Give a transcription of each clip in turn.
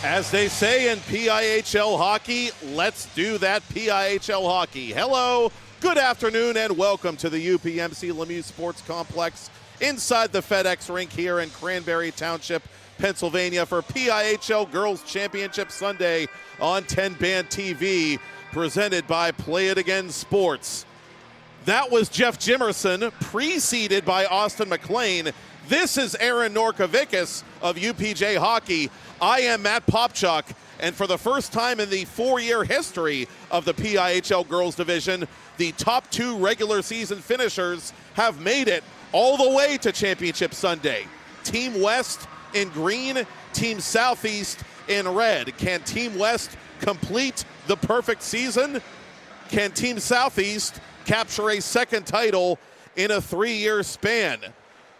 As they say in PIHL hockey, let's do that PIHL hockey. Hello, good afternoon, and welcome to the UPMC Lemieux Sports Complex inside the FedEx rink here in Cranberry Township, Pennsylvania for PIHL Girls Championship Sunday on TenbandTV, presented by Play It Again Sports. That was Jeff Jimerson, preceded by Austin McLean. This is Aaron Norkovicus of UPJ Hockey. I am Matt Popchock, and for the first time in the 4-year history of the PIHL Girls Division, the top two regular season finishers have made it all the way to Championship Sunday. Team West in green, Team Southeast in red. Can Team West complete the perfect season? Can Team Southeast capture a second title in a 3-year span?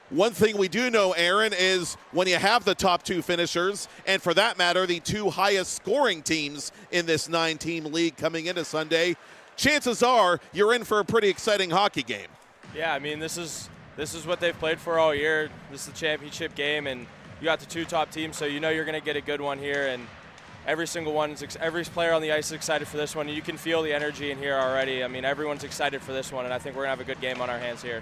One thing we do know, Aaron, is when you have the top two finishers, and for that matter, the two highest scoring teams in this 9-team league coming into Sunday, chances are you're in for a pretty exciting hockey game. Yeah, I mean, this is what they've played for all year. This is the championship game, and you got the two top teams, so you know you're going to get a good one here. And every player on the ice is excited for this one. You can feel the energy in here already. I mean, everyone's excited for this one, and I think we're going to have a good game on our hands here.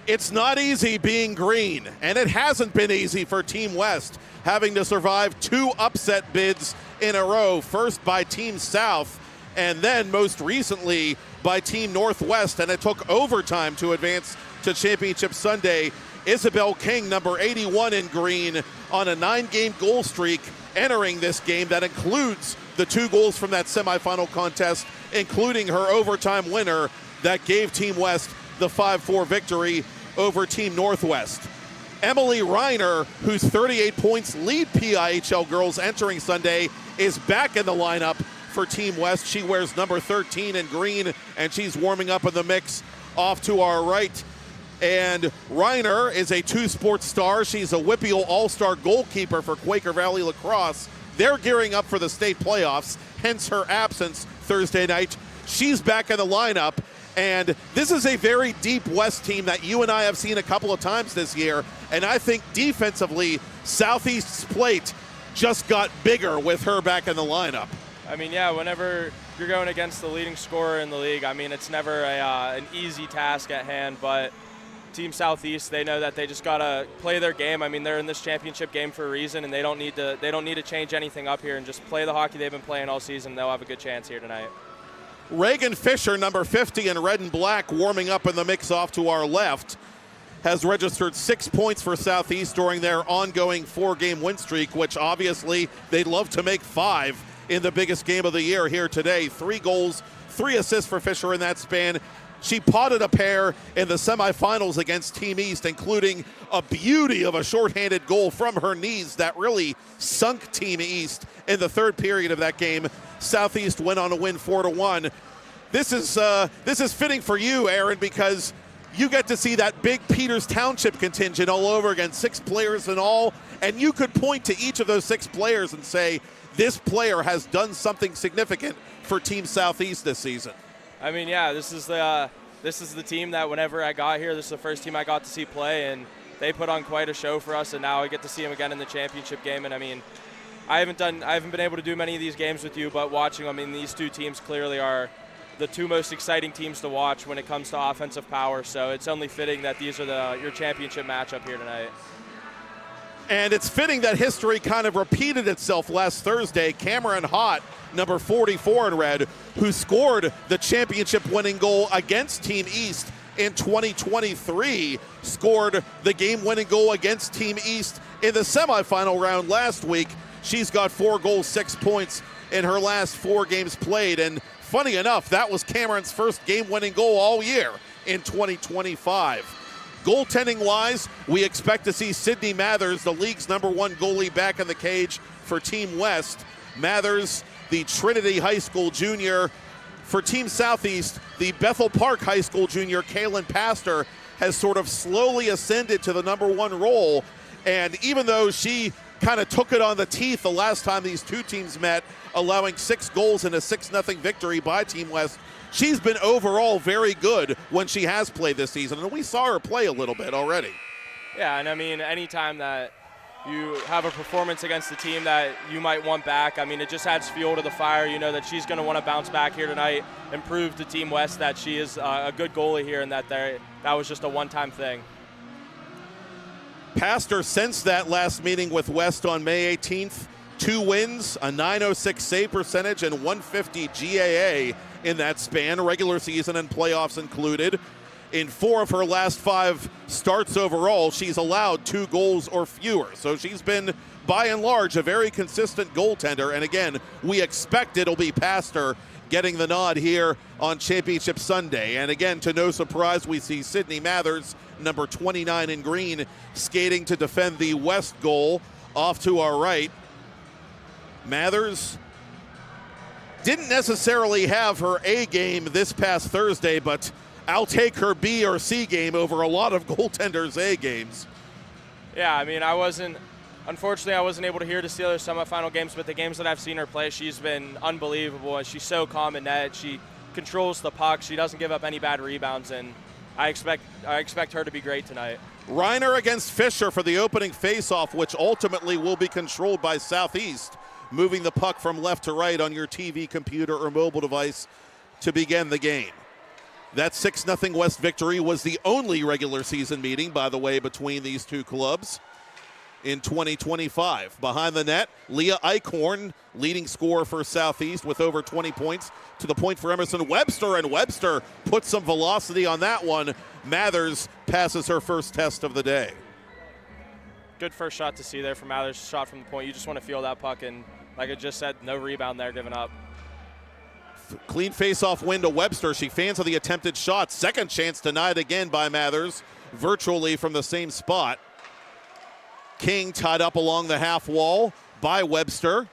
It's not easy being green, and it hasn't been easy for Team West, having to survive two upset bids in a row, first by Team South, and then most recently by Team Northwest, and it took overtime to advance to Championship Sunday. Isabel King, number 81 in green, on a 9-game goal streak, entering this game that includes the 2 goals from that semifinal contest, including her overtime winner that gave Team West the 5-4 victory over Team Northwest. Emily Reiner, whose 38 points lead PIHL girls entering Sunday, is back in the lineup for Team West. She wears number 13 in green, and she's warming up in the mix off to our right. And Reiner is a 2-sport star. She's a WPIHL All-Star goalkeeper for Quaker Valley Lacrosse. They're gearing up for the state playoffs, hence her absence Thursday night. She's back in the lineup. And this is a very deep West team that you and I have seen a couple of times this year. And I think defensively, Southeast's plate just got bigger with her back in the lineup. I mean, yeah, whenever you're going against the leading scorer in the league, I mean, it's never an easy task at hand. But Team Southeast, they know that they just got to play their game. I mean, they're in this championship game for a reason, and they don't need to change anything up here and just play the hockey they've been playing all season. They'll have a good chance here tonight. Reagan Fisher, number 50 in red and black, warming up in the mix off to our left, has registered 6 points for Southeast during their ongoing 4-game win streak, which obviously they'd love to make 5 in the biggest game of the year here today. 3 goals, 3 assists for Fisher in that span. She potted a pair in the semifinals against Team East, including a beauty of a shorthanded goal from her knees that really sunk Team East in the 3rd period of that game. Southeast went on to win 4-1. This is fitting for you, Aaron, because you get to see that big Peters Township contingent all over again, 6 players in all, and you could point to each of those 6 players and say, this player has done something significant for Team Southeast this season. I mean, yeah, this is the team that whenever I got here, this is the first team I got to see play, and they put on quite a show for us, and now I get to see them again in the championship game. And I mean, I haven't been able to do many of these games with you, but watching them, I mean, these 2 teams clearly are the 2 most exciting teams to watch when it comes to offensive power. So it's only fitting that these are your championship matchup here tonight. And it's fitting that history kind of repeated itself last Thursday. Cameron Hott, number 44 in red, who scored the championship-winning goal against Team East in 2023, scored the game-winning goal against Team East in the semifinal round last week. She's got 4 goals, 6 points in her last 4 games played. And funny enough, that was Cameron's first game-winning goal all year in 2025. Goaltending-wise, we expect to see Sydney Mathers, the league's #1 goalie, back in the cage for Team West. Mathers, the Trinity High School junior. For Team Southeast, the Bethel Park High School junior, Kaylin Pastor, has sort of slowly ascended to the #1 role. And even though she kind of took it on the teeth the last time these 2 teams met, allowing 6 goals in a 6-0 victory by Team West, she's been overall very good when she has played this season, and we saw her play a little bit already. Yeah, and I mean, anytime that you have a performance against the team that you might want back. I mean, it just adds fuel to the fire. You know that she's going to want to bounce back here tonight and prove to Team West that she is a good goalie here and that was just a one-time thing. Pastor sensed that last meeting with West on May 18th. 2 wins, a .906 save percentage, and 150 GAA in that span, regular season and playoffs included. In 4 of her last 5 starts overall, she's allowed 2 goals or fewer. So she's been, by and large, a very consistent goaltender. And again, we expect it'll be Pastor getting the nod here on Championship Sunday. And again, to no surprise, we see Sydney Mathers, number 29 in green, skating to defend the West goal off to our right. Mathers didn't necessarily have her A game this past Thursday, but I'll take her B or C game over a lot of goaltenders' A games. Yeah, I mean, unfortunately, I wasn't able to hear the Steelers semifinal games, but the games that I've seen her play, she's been unbelievable. And she's so calm in net. She controls the puck. She doesn't give up any bad rebounds, and I expect her to be great tonight. Reiner against Fisher for the opening faceoff, which ultimately will be controlled by Southeast, moving the puck from left to right on your TV, computer, or mobile device to begin the game. That 6-0 West victory was the only regular season meeting, by the way, between these two clubs in 2025. Behind the net, Leah Eichhorn, leading scorer for Southeast with over 20 points, to the point for Emerson Webster, and Webster puts some velocity on that one. Mathers passes her first test of the day. Good first shot to see there from Mathers, shot from the point. You just want to feel that puck, and like I just said, no rebound there given up. Clean face-off win to Webster. She fans on the attempted shot. Second chance denied again by Mathers, virtually from the same spot. King tied up along the half wall by Webster.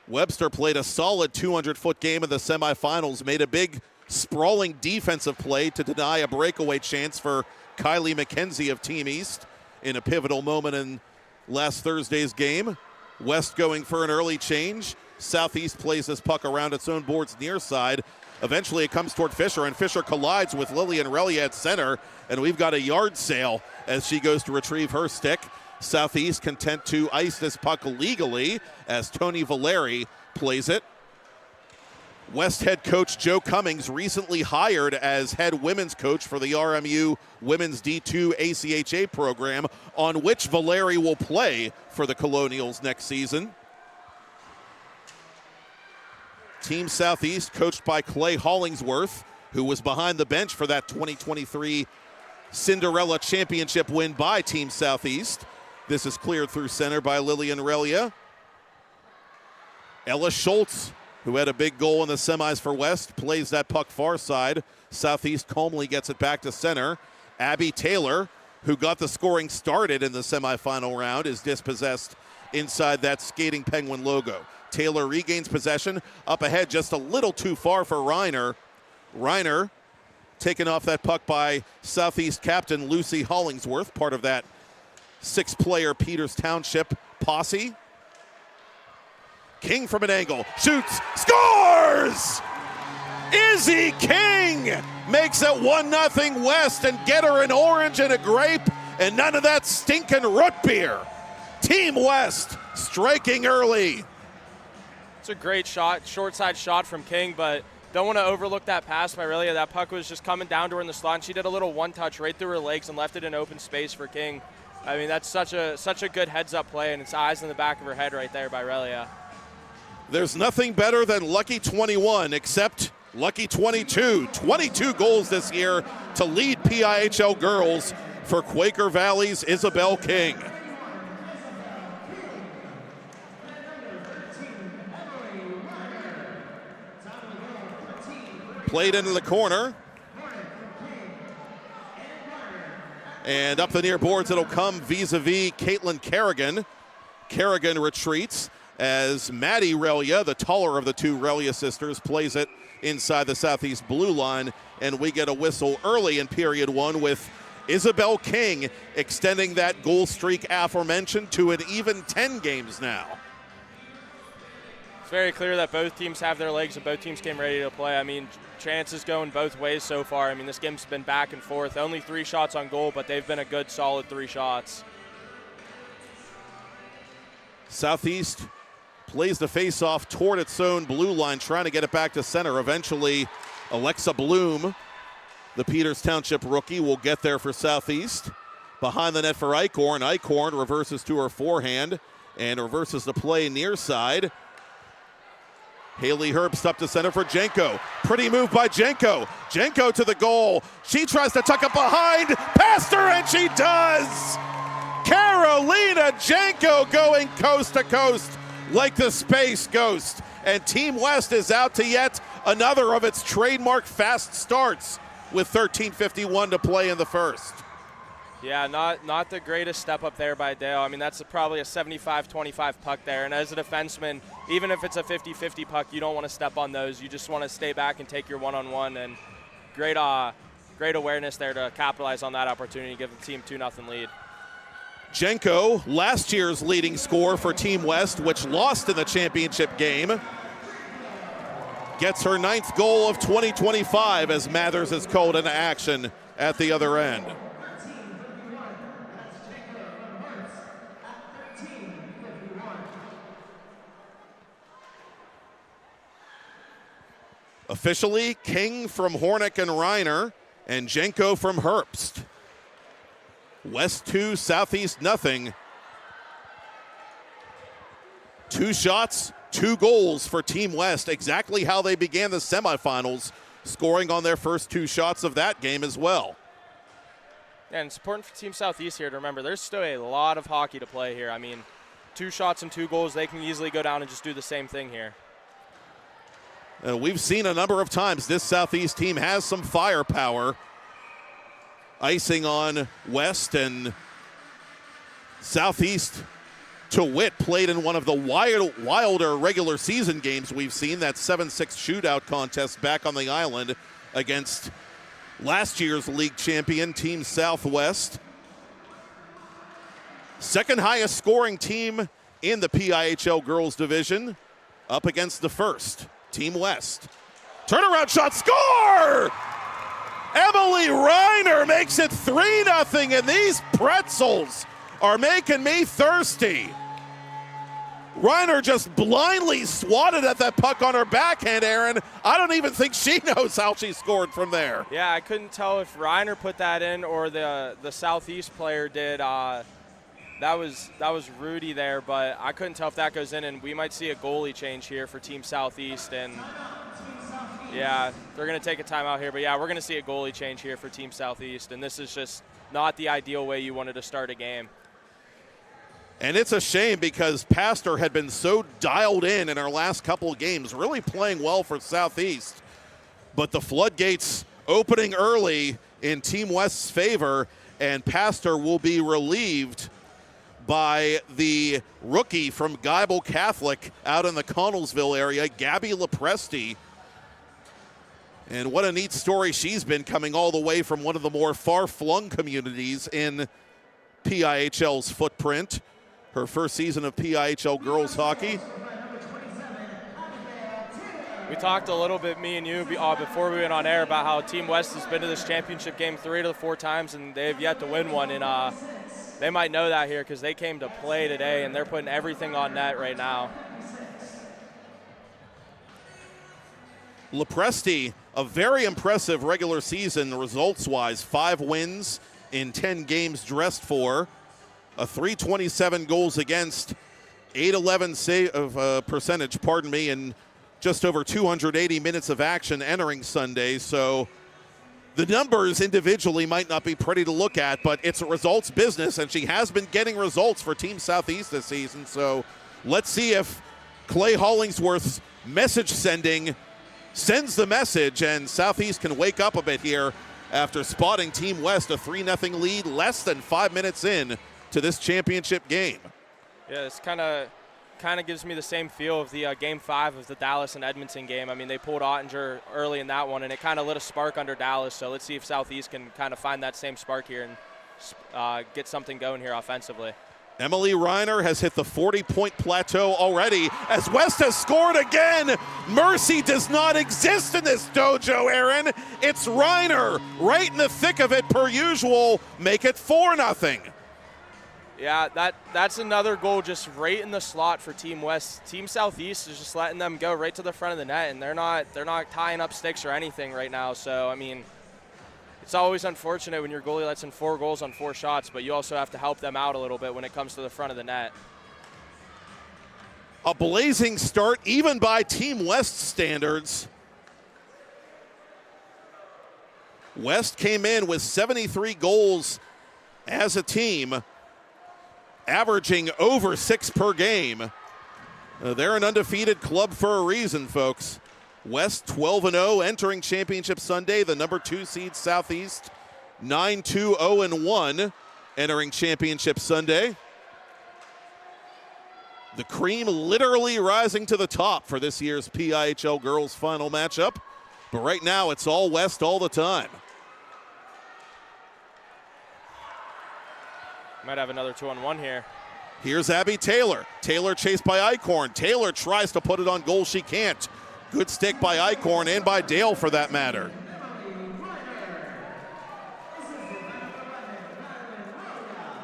Webster played a solid 200-foot game in the semifinals, made a big sprawling defensive play to deny a breakaway chance for Kylie McKenzie of Team East in a pivotal moment in last Thursday's game. West going for an early change. Southeast plays this puck around its own board's near side. Eventually it comes toward Fisher, and Fisher collides with Lillian Relia at center, and we've got a yard sale as she goes to retrieve her stick. Southeast content to ice this puck legally as Tony Valeri plays it. West head coach Joe Cummings, recently hired as head women's coach for the RMU Women's D2 ACHA program, on which Valeri will play for the Colonials next season. Team Southeast, coached by Clay Hollingsworth, who was behind the bench for that 2023 Cinderella Championship win by Team Southeast. This is cleared through center by Lillian Relia. Ella Schultz, who had a big goal in the semis for West, plays that puck far side. Southeast calmly gets it back to center. Abby Taylor, who got the scoring started in the semifinal round, is dispossessed inside that Skating Penguin logo. Taylor regains possession, up ahead just a little too far for Reiner. Reiner taken off that puck by Southeast captain Lucy Hollingsworth, part of that 6-player Peters Township posse. King from an angle, shoots, scores! Izzy King makes it 1-0 West, and get her an orange and a grape and none of that stinking root beer. Team West striking early. It's a great shot, short side shot from King, but don't want to overlook that pass by Relia. That puck was just coming down to her in the slot, and she did a little one-touch right through her legs and left it in open space for King. I mean, that's such a good heads-up play, and it's eyes in the back of her head right there by Relia. There's nothing better than Lucky 21, except Lucky 22. 22 goals this year to lead PIHL girls for Quaker Valley's Isabel King. Played into the corner. And up the near boards, it'll come vis-a-vis Caitlin Kerrigan. Kerrigan retreats as Maddie Relia, the taller of the two Relia sisters, plays it inside the Southeast blue line. And we get a whistle early in period 1 with Isabel King extending that goal streak aforementioned to an even 10 games now. It's very clear that both teams have their legs and both teams came ready to play. I mean, chances going both ways so far. I mean, this game's been back and forth. Only 3 shots on goal, but they've been a good, solid 3 shots. Southeast plays the face-off toward its own blue line, trying to get it back to center. Eventually, Alexa Bloom, the Peters Township rookie, will get there for Southeast. Behind the net for Eichhorn. Eichhorn reverses to her forehand and reverses the play near side. Haley Herbst up to center for Jenko. Pretty move by Jenko. Jenko to the goal. She tries to tuck it behind. Past her, and she does! Carolina Jenko going coast to coast like the Space Ghost. And Team West is out to yet another of its trademark fast starts with 13:51 to play in the first. Yeah, not the greatest step up there by Dale. I mean, that's probably a 75-25 puck there. And as a defenseman, even if it's a 50-50 puck, you don't want to step on those. You just want to stay back and take your one-on-one. And great awareness there to capitalize on that opportunity, give the team 2-0 lead. Jenko, last year's leading scorer for Team West, which lost in the championship game, gets her 9th goal of 2025 as Mathers is called into action at the other end. Officially, King from Hornick and Reiner, and Jenko from Herbst. West 2, Southeast nothing. 2 shots, 2 goals for Team West, exactly how they began the semifinals, scoring on their first 2 shots of that game as well. Yeah, and it's important for Team Southeast here to remember there's still a lot of hockey to play here. I mean, 2 shots and 2 goals, they can easily go down and just do the same thing here. We've seen a number of times this Southeast team has some firepower. Icing on West, and Southeast, to wit, played in one of the wilder regular season games we've seen, that 7-6 shootout contest back on the island against last year's league champion, Team Southwest. Second highest scoring team in the PIHL girls division, up against the first, Team West. Turnaround shot, score! Emily Reiner makes it 3-0, and these pretzels are making me thirsty. Reiner just blindly swatted at that puck on her backhand, Aaron. I don't even think she knows how she scored from there. Yeah, I couldn't tell if Reiner put that in or the Southeast player did. That was Rudy there, but I couldn't tell if that goes in, and we might see a goalie change here for Team Southeast. And yeah, they're going to take a timeout here, but yeah, we're going to see a goalie change here for Team Southeast, and this is just not the ideal way you wanted to start a game. And it's a shame because Pastor had been so dialed in our last couple of games, really playing well for Southeast. But the floodgates opening early in Team West's favor, and Pastor will be relieved by the rookie from Geibel Catholic out in the Connellsville area, Gabby Lepresti. And what a neat story she's been, coming all the way from one of the more far-flung communities in PIHL's footprint. Her first season of PIHL girls hockey. We talked a little bit, me and you, before we went on air, about how Team West has been to this championship game 3 to the 4 times, and they've yet to win one. And they might know that here because they came to play today, and they're putting everything on net right now. Lepresti, a very impressive regular season results-wise. 5 wins in 10 games dressed for. A .327 goals against, .811 save percentage, and just over 280 minutes of action entering Sunday. So the numbers individually might not be pretty to look at, but it's a results business, and she has been getting results for Team Southeast this season. So let's see if Clay Hollingsworth's message sending sends the message, and Southeast can wake up a bit here after spotting Team West a 3-0 lead less than 5 minutes in to this championship game. Yeah, it's kind of gives me the same feel of the Game 5 of the Dallas and Edmonton game. I mean, they pulled Ottinger early in that one, and it kind of lit a spark under Dallas. So let's see if Southeast can kind of find that same spark here and get something going here offensively. Emily Reiner has hit the 40-point plateau already as West has scored again. Mercy does not exist in this dojo, Aaron. It's Reiner right in the thick of it per usual. Make it 4-0. Yeah, that's another goal just right in the slot for Team West. Team Southeast is just letting them go right to the front of the net, and they're not tying up sticks or anything right now. So, I mean, it's always unfortunate when your goalie lets in 4 goals on 4 shots, but you also have to help them out a little bit when it comes to the front of the net. A blazing start, even by Team West standards. West came in with 73 goals as a team, averaging over 6 per game. They're an undefeated club for a reason, folks. West 12-0 entering Championship Sunday. The number 2 seed Southeast 9-2-0-1 entering Championship Sunday. The cream literally rising to the top for this year's PIHL girls final matchup. But right now it's all West all the time. Might have another 2-on-1 here. Here's Abby Taylor. Taylor chased by Eichhorn. Taylor tries to put it on goal. She can't. Good stick by Eichhorn and by Dale for that matter.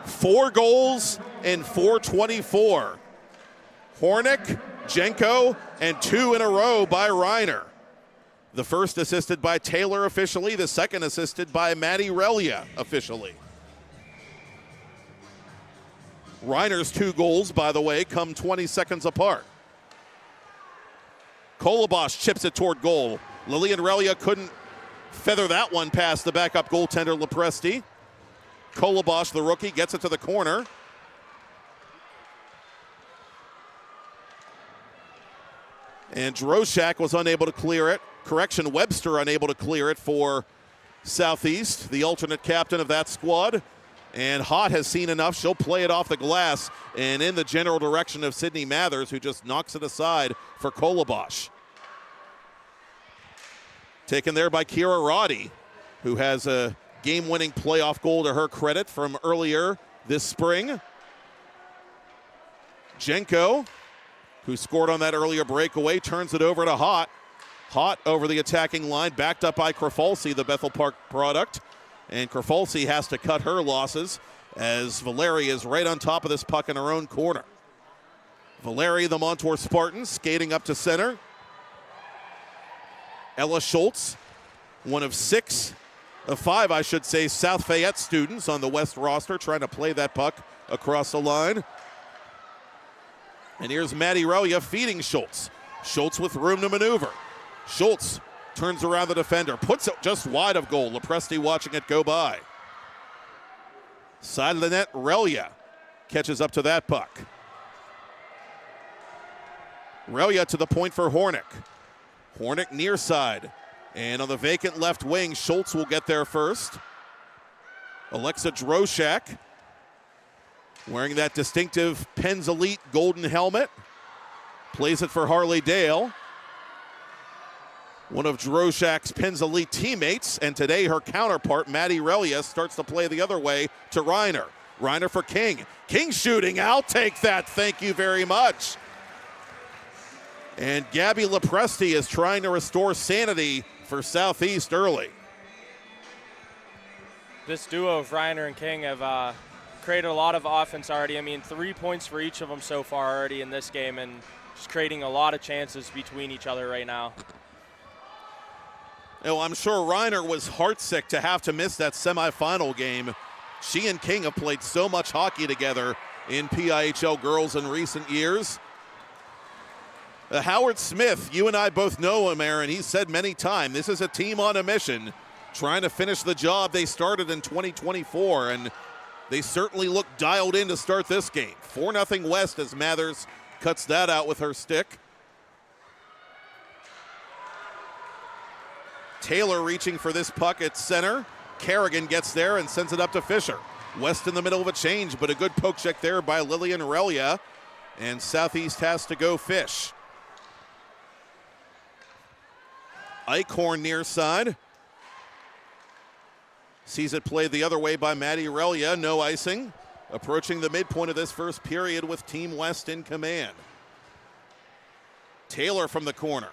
Four goals and 424. Hornick, Jenko, and 2 in a row by Reiner. The first assisted by Taylor officially. The second assisted by Maddie Relia officially. Reiner's 2 goals, by the way, come 20 seconds apart. Kolobosh chips it toward goal. Lillian Relia couldn't feather that one past the backup goaltender Lepresti. Kolobosh, the rookie, gets it to the corner. And Droshak was unable to clear it. Correction, Webster unable to clear it for Southeast, the alternate captain of that squad. And Hott has seen enough. She'll play it off the glass and in the general direction of Sydney Mathers, who just knocks it aside for Kolobosh. Taken there by Kira Roddy, who has a game-winning playoff goal to her credit from earlier this spring. Jenko, who scored on that earlier breakaway, turns it over to Hott. Hott over the attacking line, backed up by Krafalsi, the Bethel Park product. And Krafalsi has to cut her losses as Valeri is right on top of this puck in her own corner. Valeri, the Montour Spartans, skating up to center. Ella Schultz, one of 5, I should say, South Fayette students on the West roster, trying to play that puck across the line. And here's Maddie Relia feeding Schultz. Schultz with room to maneuver. Schultz turns around the defender, puts it just wide of goal. Lepresti watching it go by. Side of the net, Relia catches up to that puck. Relia to the point for Hornick. Hornick near side. And on the vacant left wing, Schultz will get there first. Alexa Droshak, wearing that distinctive Penn's Elite golden helmet, plays it for Harley Dale. One of Droshak's Penn's Elite teammates, and today her counterpart, Maddie Relia, starts to play the other way to Reiner. Reiner for King. King shooting, I'll take that, thank you very much. And Gabby Lepresti is trying to restore sanity for Southeast early. This duo of Reiner and King have created a lot of offense already. I mean, 3 points for each of them so far already in this game, and just creating a lot of chances between each other right now. Oh, I'm sure Reiner was heartsick to have to miss that semifinal game. She and King have played so much hockey together in PIHL girls in recent years. Howard Smith, you and I both know him, Aaron. He's said many times, this is a team on a mission, trying to finish the job they started in 2024, and they certainly look dialed in to start this game. 4-0 West as Mathers cuts that out with her stick. Taylor reaching for this puck at center. Kerrigan gets there and sends it up to Fisher. West in the middle of a change, but a good poke check there by Lillian Relia, and Southeast has to go fish. Eichhorn near side. Sees it played the other way by Maddie Relia, no icing. Approaching the midpoint of this first period with Team West in command. Taylor from the corner.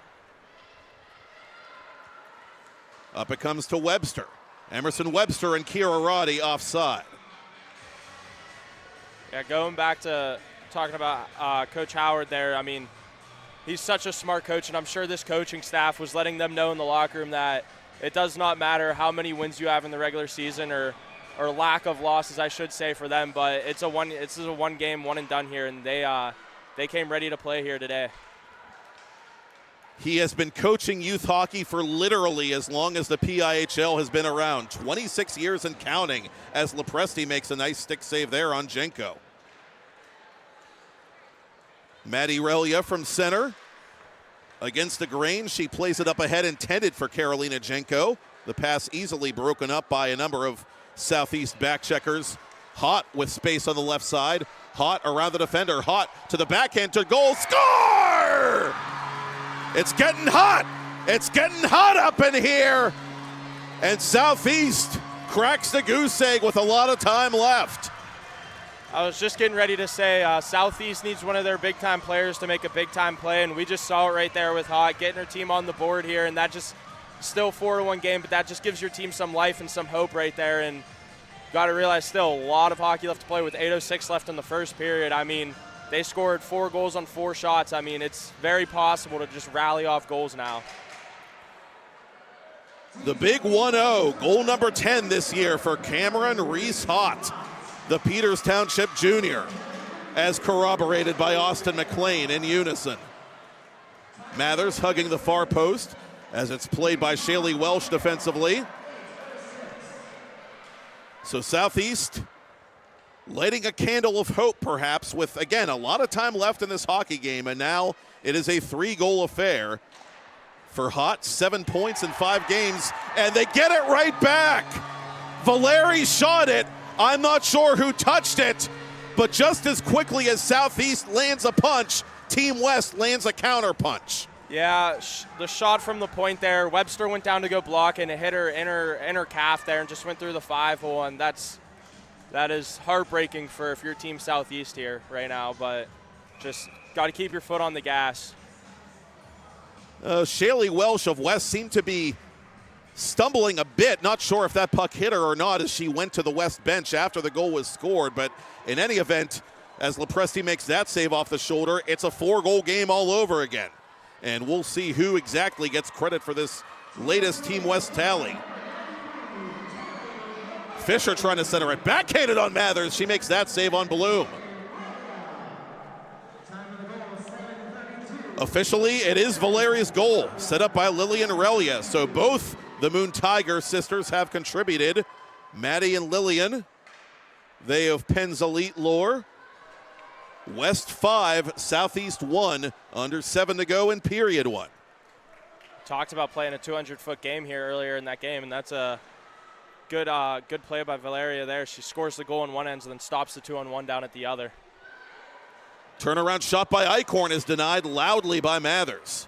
Up it comes to Webster. Emerson Webster and Kira Roddy offside. Yeah, going back to talking about Coach Howard there, I mean, he's such a smart coach, and I'm sure this coaching staff was letting them know in the locker room that it does not matter how many wins you have in the regular season or lack of losses, I should say, for them, but it's a one game, one and done here, and they came ready to play here today. He has been coaching youth hockey for literally as long as the PIHL has been around, 26 years and counting, as Lepresti makes a nice stick save there on Jenko. Maddie Relia from center. Against the grain, she plays it up ahead, intended for Carolina Jenko. The pass easily broken up by a number of Southeast back checkers. Hot with space on the left side. Hot around the defender. Hot to the backhand to goal. Score! It's getting hot. It's getting hot up in here. And Southeast cracks the goose egg with a lot of time left. I was just getting ready to say Southeast needs one of their big-time players to make a big-time play, and we just saw it right there with Hot, getting her team on the board here, and that just still 4-1 game, but that just gives your team some life and some hope right there, and got to realize still a lot of hockey left to play with 8:06 left in the first period. I mean, they scored 4 goals on 4 shots. I mean, it's very possible to just rally off goals now. The big 1-0, goal number 10 this year for Cameron Reese Hott, the Peters Township Junior, as corroborated by Austin McLean in unison. Mathers hugging the far post as it's played by Shaylee Welsh defensively. So Southeast lighting a candle of hope perhaps with, again, a lot of time left in this hockey game, and now it is a 3-goal affair for Hott, 7 points in 5 games, and they get it right back. Valeri shot it. I'm not sure who touched it, but just as quickly as Southeast lands a punch, Team West lands a counter punch. Yeah, the shot from the point there, Webster went down to go block and it hit her inner calf there and just went through the 5-hole, and that is heartbreaking for if you're Team Southeast here right now, but just got to keep your foot on the gas. Shaylee Welsh of West seemed to be stumbling a bit. Not sure if that puck hit her or not as she went to the West bench after the goal was scored. But in any event, as Lepresti makes that save off the shoulder, it's a 4-goal game all over again. And we'll see who exactly gets credit for this latest Team West tally. Fisher trying to center it. Backhanded on Mathers. She makes that save on Bloom. Officially, it is Valeria's goal, set up by Lillian Relia. So both the Moon Tiger sisters have contributed. Maddie and Lillian, they of Penn's elite lore. West 5, Southeast 1, under 7 to go in period 1. Talked about playing a 200-foot game here earlier in that game, and that's a good play by Valeria there. She scores the goal on one end and then stops the 2-on-1 down at the other. Turnaround shot by Eichhorn is denied loudly by Mathers.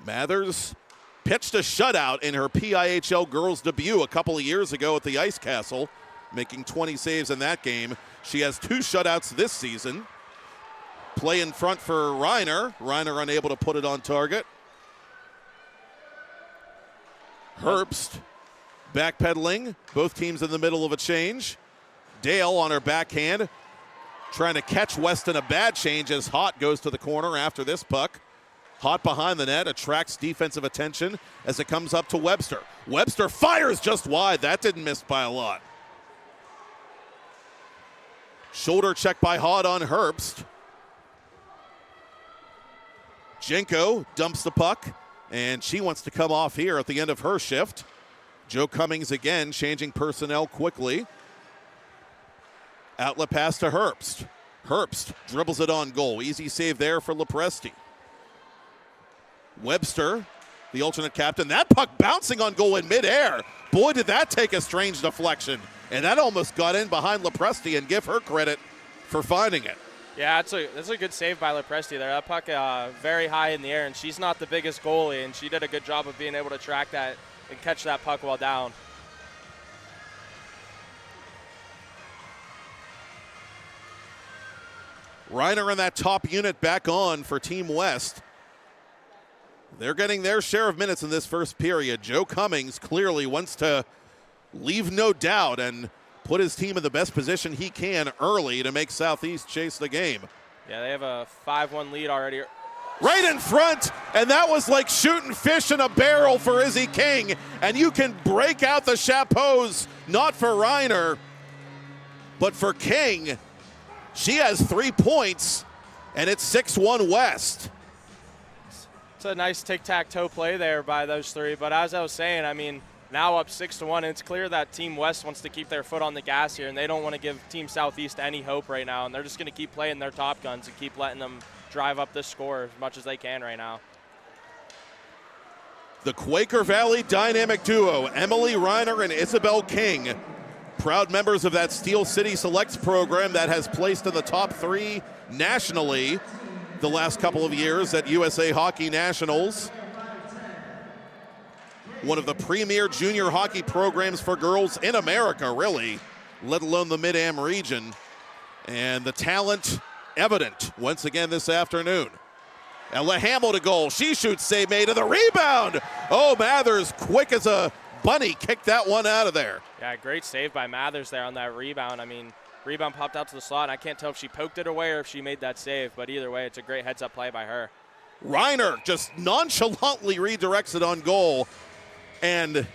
Mathers pitched a shutout in her PIHL girls debut a couple of years ago at the Ice Castle, making 20 saves in that game. She has 2 shutouts this season. Play in front for Reiner. Reiner unable to put it on target. Herbst backpedaling. Both teams in the middle of a change. Dale on her backhand, trying to catch West in a bad change as Hott goes to the corner after this puck. Hott behind the net, attracts defensive attention as it comes up to Webster. Webster fires just wide. That didn't miss by a lot. Shoulder check by Hott on Herbst. Jenko dumps the puck, and she wants to come off here at the end of her shift. Joe Cummings again changing personnel quickly. Outlet pass to Herbst. Herbst dribbles it on goal. Easy save there for Lepresti. Webster, the alternate captain. That puck bouncing on goal in midair. Boy, did that take a strange deflection. And that almost got in behind Lepresti, and give her credit for finding it. Yeah, that's a good save by Lepresti there. That puck very high in the air, and she's not the biggest goalie, and she did a good job of being able to track that and catch that puck while down. Reiner and that top unit back on for Team West. They're getting their share of minutes in this first period. Joe Cummings clearly wants to leave no doubt and put his team in the best position he can early to make Southeast chase the game. Yeah, they have a 5-1 lead already. Right in front, and that was like shooting fish in a barrel for Izzy King. And you can break out the chapeaus, not for Reiner, but for King. She has 3 points, and it's 6-1 West. It's a nice tic-tac-toe play there by those three. But as I was saying, I mean, now up 6-1, and it's clear that Team West wants to keep their foot on the gas here, and they don't want to give Team Southeast any hope right now. And they're just going to keep playing their top guns and keep letting them drive up this score as much as they can right now. The Quaker Valley dynamic duo, Emily Reiner and Isabel King, proud members of that Steel City Selects program that has placed in the top 3 nationally the last couple of years at USA Hockey Nationals. One of the premier junior hockey programs for girls in America, really, let alone the Mid-Am region. And the talent evident once again this afternoon. Ella Hamill to goal. She shoots, save made, to the rebound. Oh, Mathers, quick as a bunny, kicked that one out of there. Yeah, great save by Mathers there on that rebound. I mean, rebound popped out to the slot, and I can't tell if she poked it away or if she made that save, but either way, it's a great heads-up play by her. Reiner just nonchalantly redirects it on goal, and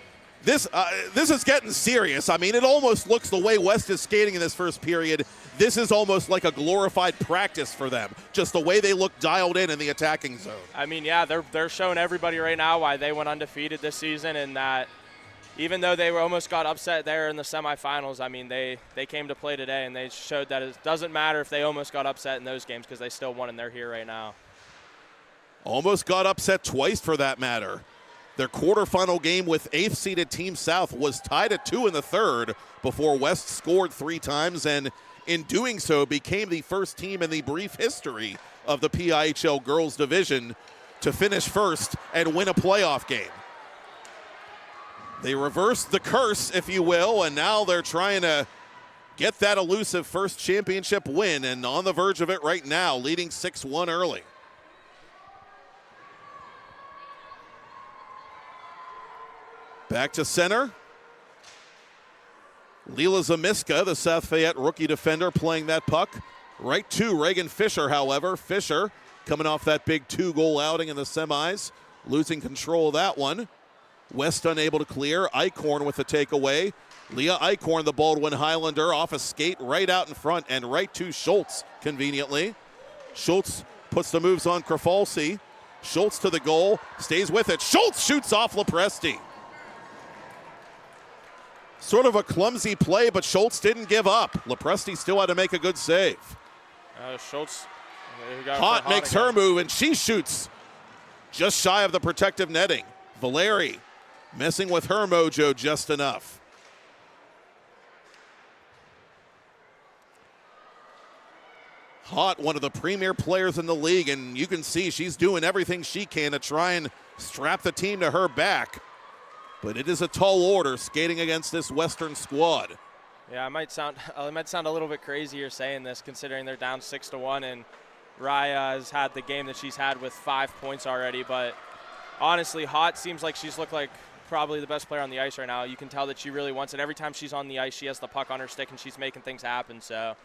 this is getting serious. I mean, it almost looks, the way West is skating in this first period, this is almost like a glorified practice for them, just the way they look dialed in the attacking zone. I mean, yeah, they're showing everybody right now why they went undefeated this season, and that even though they almost got upset there in the semifinals, I mean, they came to play today, and they showed that it doesn't matter if they almost got upset in those games because they still won, and they're here right now. Almost got upset twice for that matter. Their quarterfinal game with 8th-seeded Team South was tied at 2 in the third before West scored 3 times, and in doing so became the first team in the brief history of the PIHL girls division to finish first and win a playoff game. They reversed the curse, if you will, and now they're trying to get that elusive first championship win, and on the verge of it right now, leading 6-1 early. Back to center. Leela Zamiska, the South Fayette rookie defender, playing that puck. Right to Reagan Fisher, however. Fisher coming off that big 2-goal outing in the semis, losing control of that one. West unable to clear. Eichhorn with the takeaway. Leah Eichhorn, the Baldwin Highlander, off a skate right out in front and right to Schultz conveniently. Schultz puts the moves on Krafalski. Schultz to the goal, stays with it. Schultz shoots off Lepresti. Sort of a clumsy play, but Schultz didn't give up. Lepresti still had to make a good save. Schultz. Hot makes her move, and she shoots just shy of the protective netting. Valeri messing with her mojo just enough. Hot, one of the premier players in the league, and you can see she's doing everything she can to try and strap the team to her back. But it is a tall order skating against this Western squad. Yeah, it might sound a little bit crazy here saying this, considering they're down 6-1, and Raya has had the game that she's had with 5 points already. But honestly, Hot seems like she's looked like probably the best player on the ice right now. You can tell that she really wants it. Every time she's on the ice, she has the puck on her stick, and she's making things happen. So.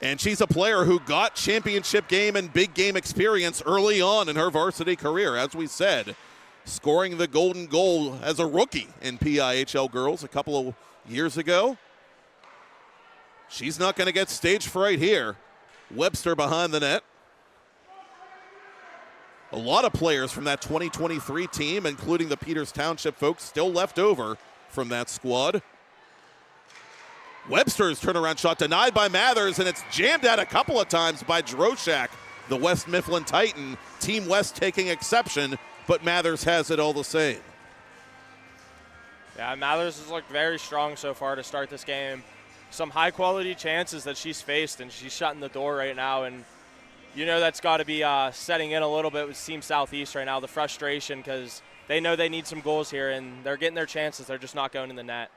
And she's a player who got championship game and big game experience early on in her varsity career, as we said. Scoring the golden goal as a rookie in PIHL girls a couple of years ago. She's not going to get stage fright here. Webster behind the net. A lot of players from that 2023 team, including the Peters Township folks, still left over from that squad. Webster's turnaround shot denied by Mathers, and it's jammed out a couple of times by Droshak, the West Mifflin Titan. Team West taking exception, but Mathers has it all the same. Yeah, Mathers has looked very strong so far to start this game. Some high-quality chances that she's faced, and she's shutting the door right now. And you know that's got to be setting in a little bit with Team Southeast right now, the frustration, because they know they need some goals here, and they're getting their chances. They're just not going in the net.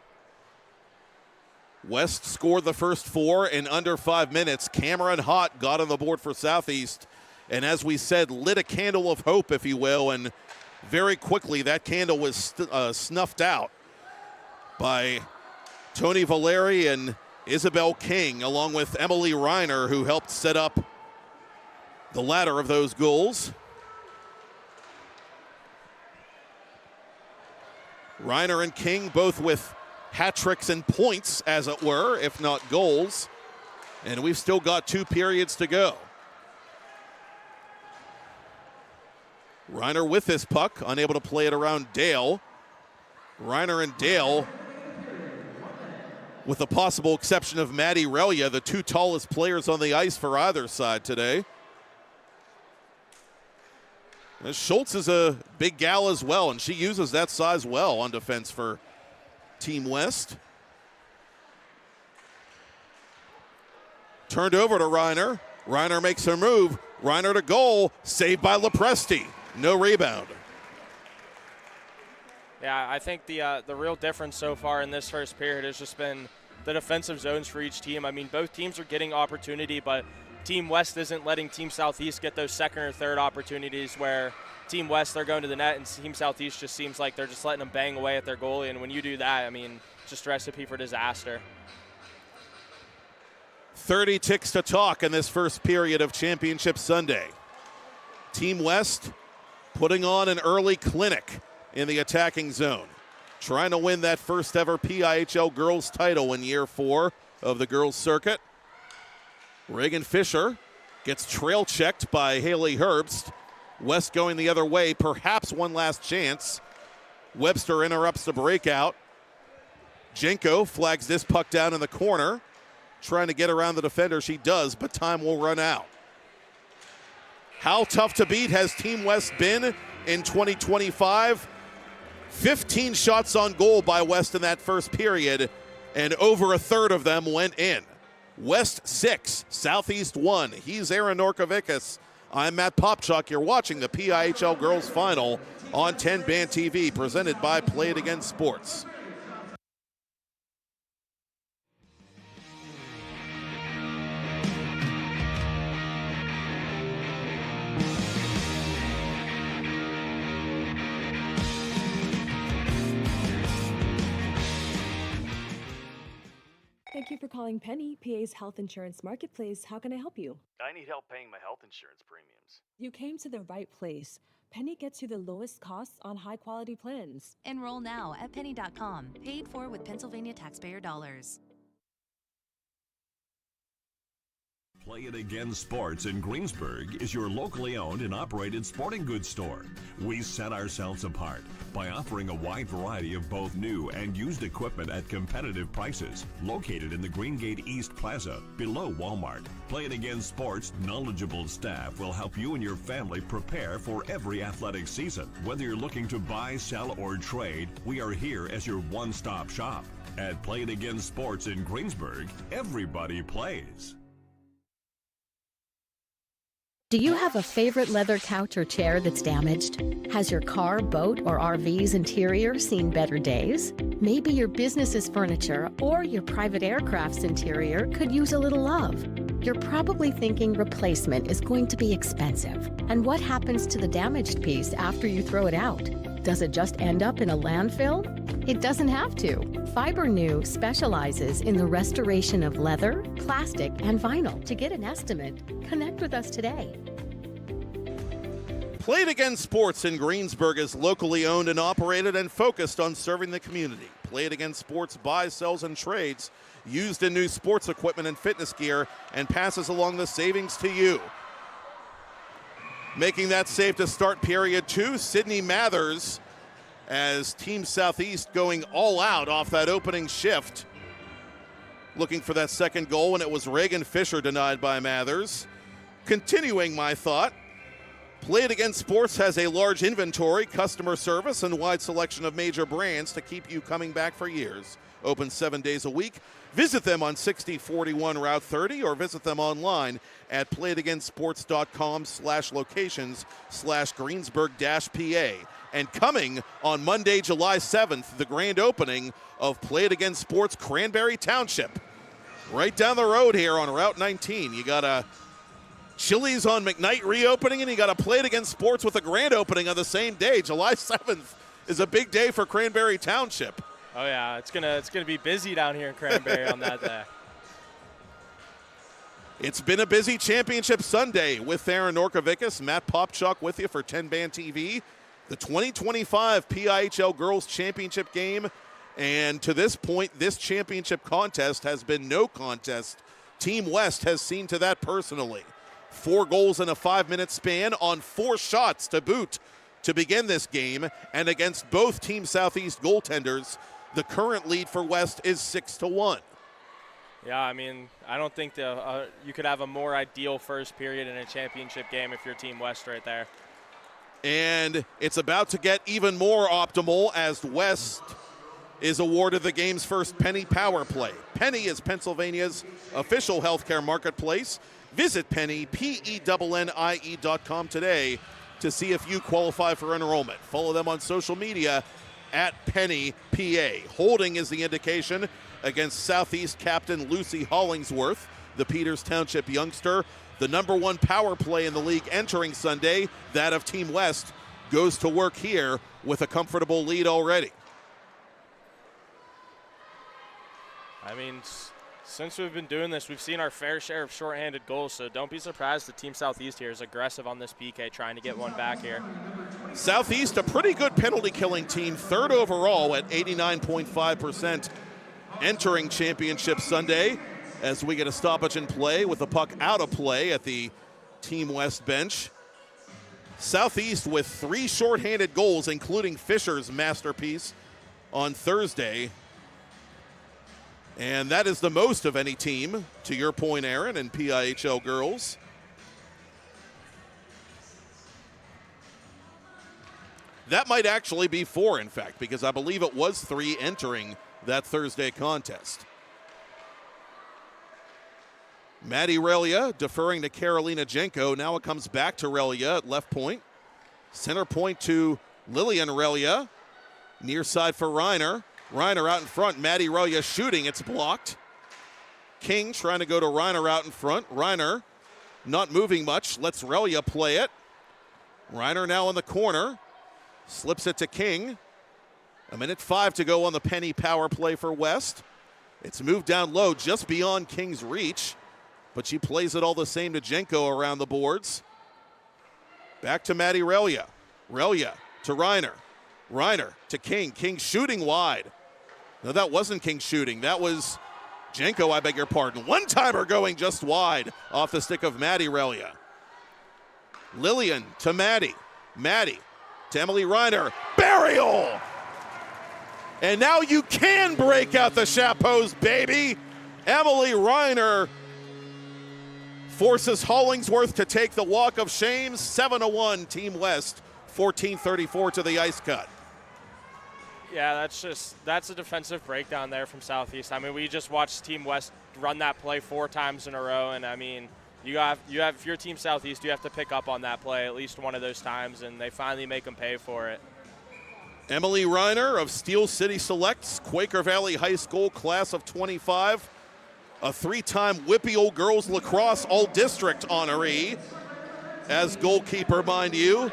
West scored the first 4 in under 5 minutes. Cameron Hott got on the board for Southeast, and as we said, lit a candle of hope, if you will, and very quickly that candle was snuffed out by Tony Valeri and Isabel King, along with Emily Reiner, who helped set up the latter of those goals. Reiner and King both with hat tricks and points, as it were, if not goals. And we've still got 2 periods to go. Reiner with this puck, unable to play it around Dale. Reiner and Dale, with the possible exception of Maddie Relia, the 2 tallest players on the ice for either side today. Schultz is a big gal as well, and she uses that size well on defense for Team West. Turned over to Reiner. Reiner makes her move. Reiner to goal, saved by Lepresti. No rebound. Yeah, I think the real difference so far in this first period has just been the defensive zones for each team. I mean, both teams are getting opportunity, but Team West isn't letting Team Southeast get those second or third opportunities where Team West, they're going to the net, and Team Southeast just seems like they're just letting them bang away at their goalie. And when you do that, I mean, just a recipe for disaster. 30 ticks to talk in this first period of Championship Sunday. Team West putting on an early clinic in the attacking zone, trying to win that first ever PIHL girls title in year 4 of the girls circuit. Reagan Fisher gets trail checked by Haley Herbst. West going the other way, perhaps one last chance. Webster interrupts the breakout. Jenko flags this puck down in the corner, trying to get around the defender. She does, but time will run out. How tough to beat has Team West been in 2025? 15 shots on goal by West in that first period, and over a third of them went in. West 6, Southeast 1. He's Aaron Norkovicus. I'm Matt Popchock. You're watching the PIHL Girls Final on TenbandTV, presented by Play It Again Sports. Thank you for calling Penny, PA's health insurance marketplace. How can I help you? I need help paying my health insurance premiums. You came to the right place. Penny gets you the lowest costs on high-quality plans. Enroll now at penny.com. Paid for with Pennsylvania taxpayer dollars. Play It Again Sports in Greensburg is your locally owned and operated sporting goods store. We set ourselves apart by offering a wide variety of both new and used equipment at competitive prices, located in the Greengate East Plaza, below Walmart. Play It Again Sports' knowledgeable staff will help you and your family prepare for every athletic season. Whether you're looking to buy, sell, or trade, we are here as your one-stop shop. At Play It Again Sports in Greensburg, everybody plays. Do you have a favorite leather couch or chair that's damaged? Has your car, boat, or RV's interior seen better days? Maybe your business's furniture or your private aircraft's interior could use a little love. You're probably thinking replacement is going to be expensive. And what happens to the damaged piece after you throw it out? Does it just end up in a landfill? It doesn't have to. FiberNew specializes in the restoration of leather, plastic, and vinyl. To get an estimate, connect with us today. Play It Again Sports in Greensburg is locally owned and operated and focused on serving the community. Play It Again Sports buys, sells, and trades used in new sports equipment and fitness gear and passes along the savings to you. Making that save to start period 2, Sydney Mathers, as Team Southeast going all out off that opening shift, looking for that second goal, and it was Reagan Fisher denied by Mathers. Continuing my thought, Play It Again Sports has a large inventory, customer service, and wide selection of major brands to keep you coming back for years. Open 7 days a week. Visit them on 6041 Route 30 or visit them online at playitagainsports.com/locations/Greensburg-PA. And coming on Monday, July 7th, the grand opening of Play It Again Sports Cranberry Township. Right down the road here on Route 19. You got a Chili's on McKnight reopening, and you got a Play It Again Sports with a grand opening on the same day. July 7th is a big day for Cranberry Township. Oh yeah, it's gonna be busy down here in Cranberry on that day. It's been a busy championship Sunday with Aaron Norkovicus, Matt Popchock with you for TenbandTV. The 2025 PIHL Girls Championship game, and to this point, this championship contest has been no contest. Team West has seen to that personally. 4 goals in a 5-minute span on 4 shots to boot to begin this game, and against both Team Southeast goaltenders, the current lead for West is 6-1. Yeah, I mean, I don't think you could have a more ideal first period in a championship game if you're Team West right there. And it's about to get even more optimal as West is awarded the game's first Penny Power Play. Penny is Pennsylvania's official healthcare marketplace. Visit Penny, PENNIE.com today to see if you qualify for enrollment. Follow them on social media at Penny PA. Holding is the indication against Southeast captain Lucy Hollingsworth, the Peters Township youngster. The #1 power play in the league entering Sunday, that of Team West, goes to work here with a comfortable lead already. I mean, since we've been doing this, we've seen our fair share of shorthanded goals, so don't be surprised the Team Southeast here is aggressive on this PK, trying to get one back here. Southeast, a pretty good penalty-killing team, 3rd overall at 89.5% entering Championship Sunday, as we get a stoppage in play with the puck out of play at the Team West bench. Southeast with 3 shorthanded goals, including Fisher's masterpiece on Thursday. And that is the most of any team, to your point, Aaron, in PIHL girls. That might actually be 4, in fact, because I believe it was 3 entering that Thursday contest. Maddie Relia deferring to Carolina Jenko. Now it comes back to Relia at left point. Center point to Lillian Relia. Near side for Reiner. Reiner out in front. Maddie Relia shooting. It's blocked. King trying to go to Reiner out in front. Reiner not moving much. Lets Relia play it. Reiner now in the corner. Slips it to King. 1:05 to go on the Penny power play for West. It's moved down low just beyond King's reach, but she plays it all the same to Jenko around the boards. Back to Maddie Relia. Relia to Reiner. Reiner to King. King shooting wide. No, that wasn't King shooting. That was Jenko, I beg your pardon. One-timer going just wide off the stick of Maddie Relia. Lillian to Maddie. Maddie to Emily Reiner. Burial! And now you can break out the chapeaus, baby. Emily Reiner forces Hollingsworth to take the walk of shame. 7-1 Team West, 14:34 to the ice cut. Yeah, that's a defensive breakdown there from Southeast. I mean, we just watched Team West run that play 4 times in a row, and I mean, if you're Team Southeast, you have to pick up on that play at least one of those times, and they finally make them pay for it. Emily Reiner of Steel City Selects, Quaker Valley High School, class of 25, a 3-time WPIHL Girls Lacrosse All-District honoree as goalkeeper, mind you.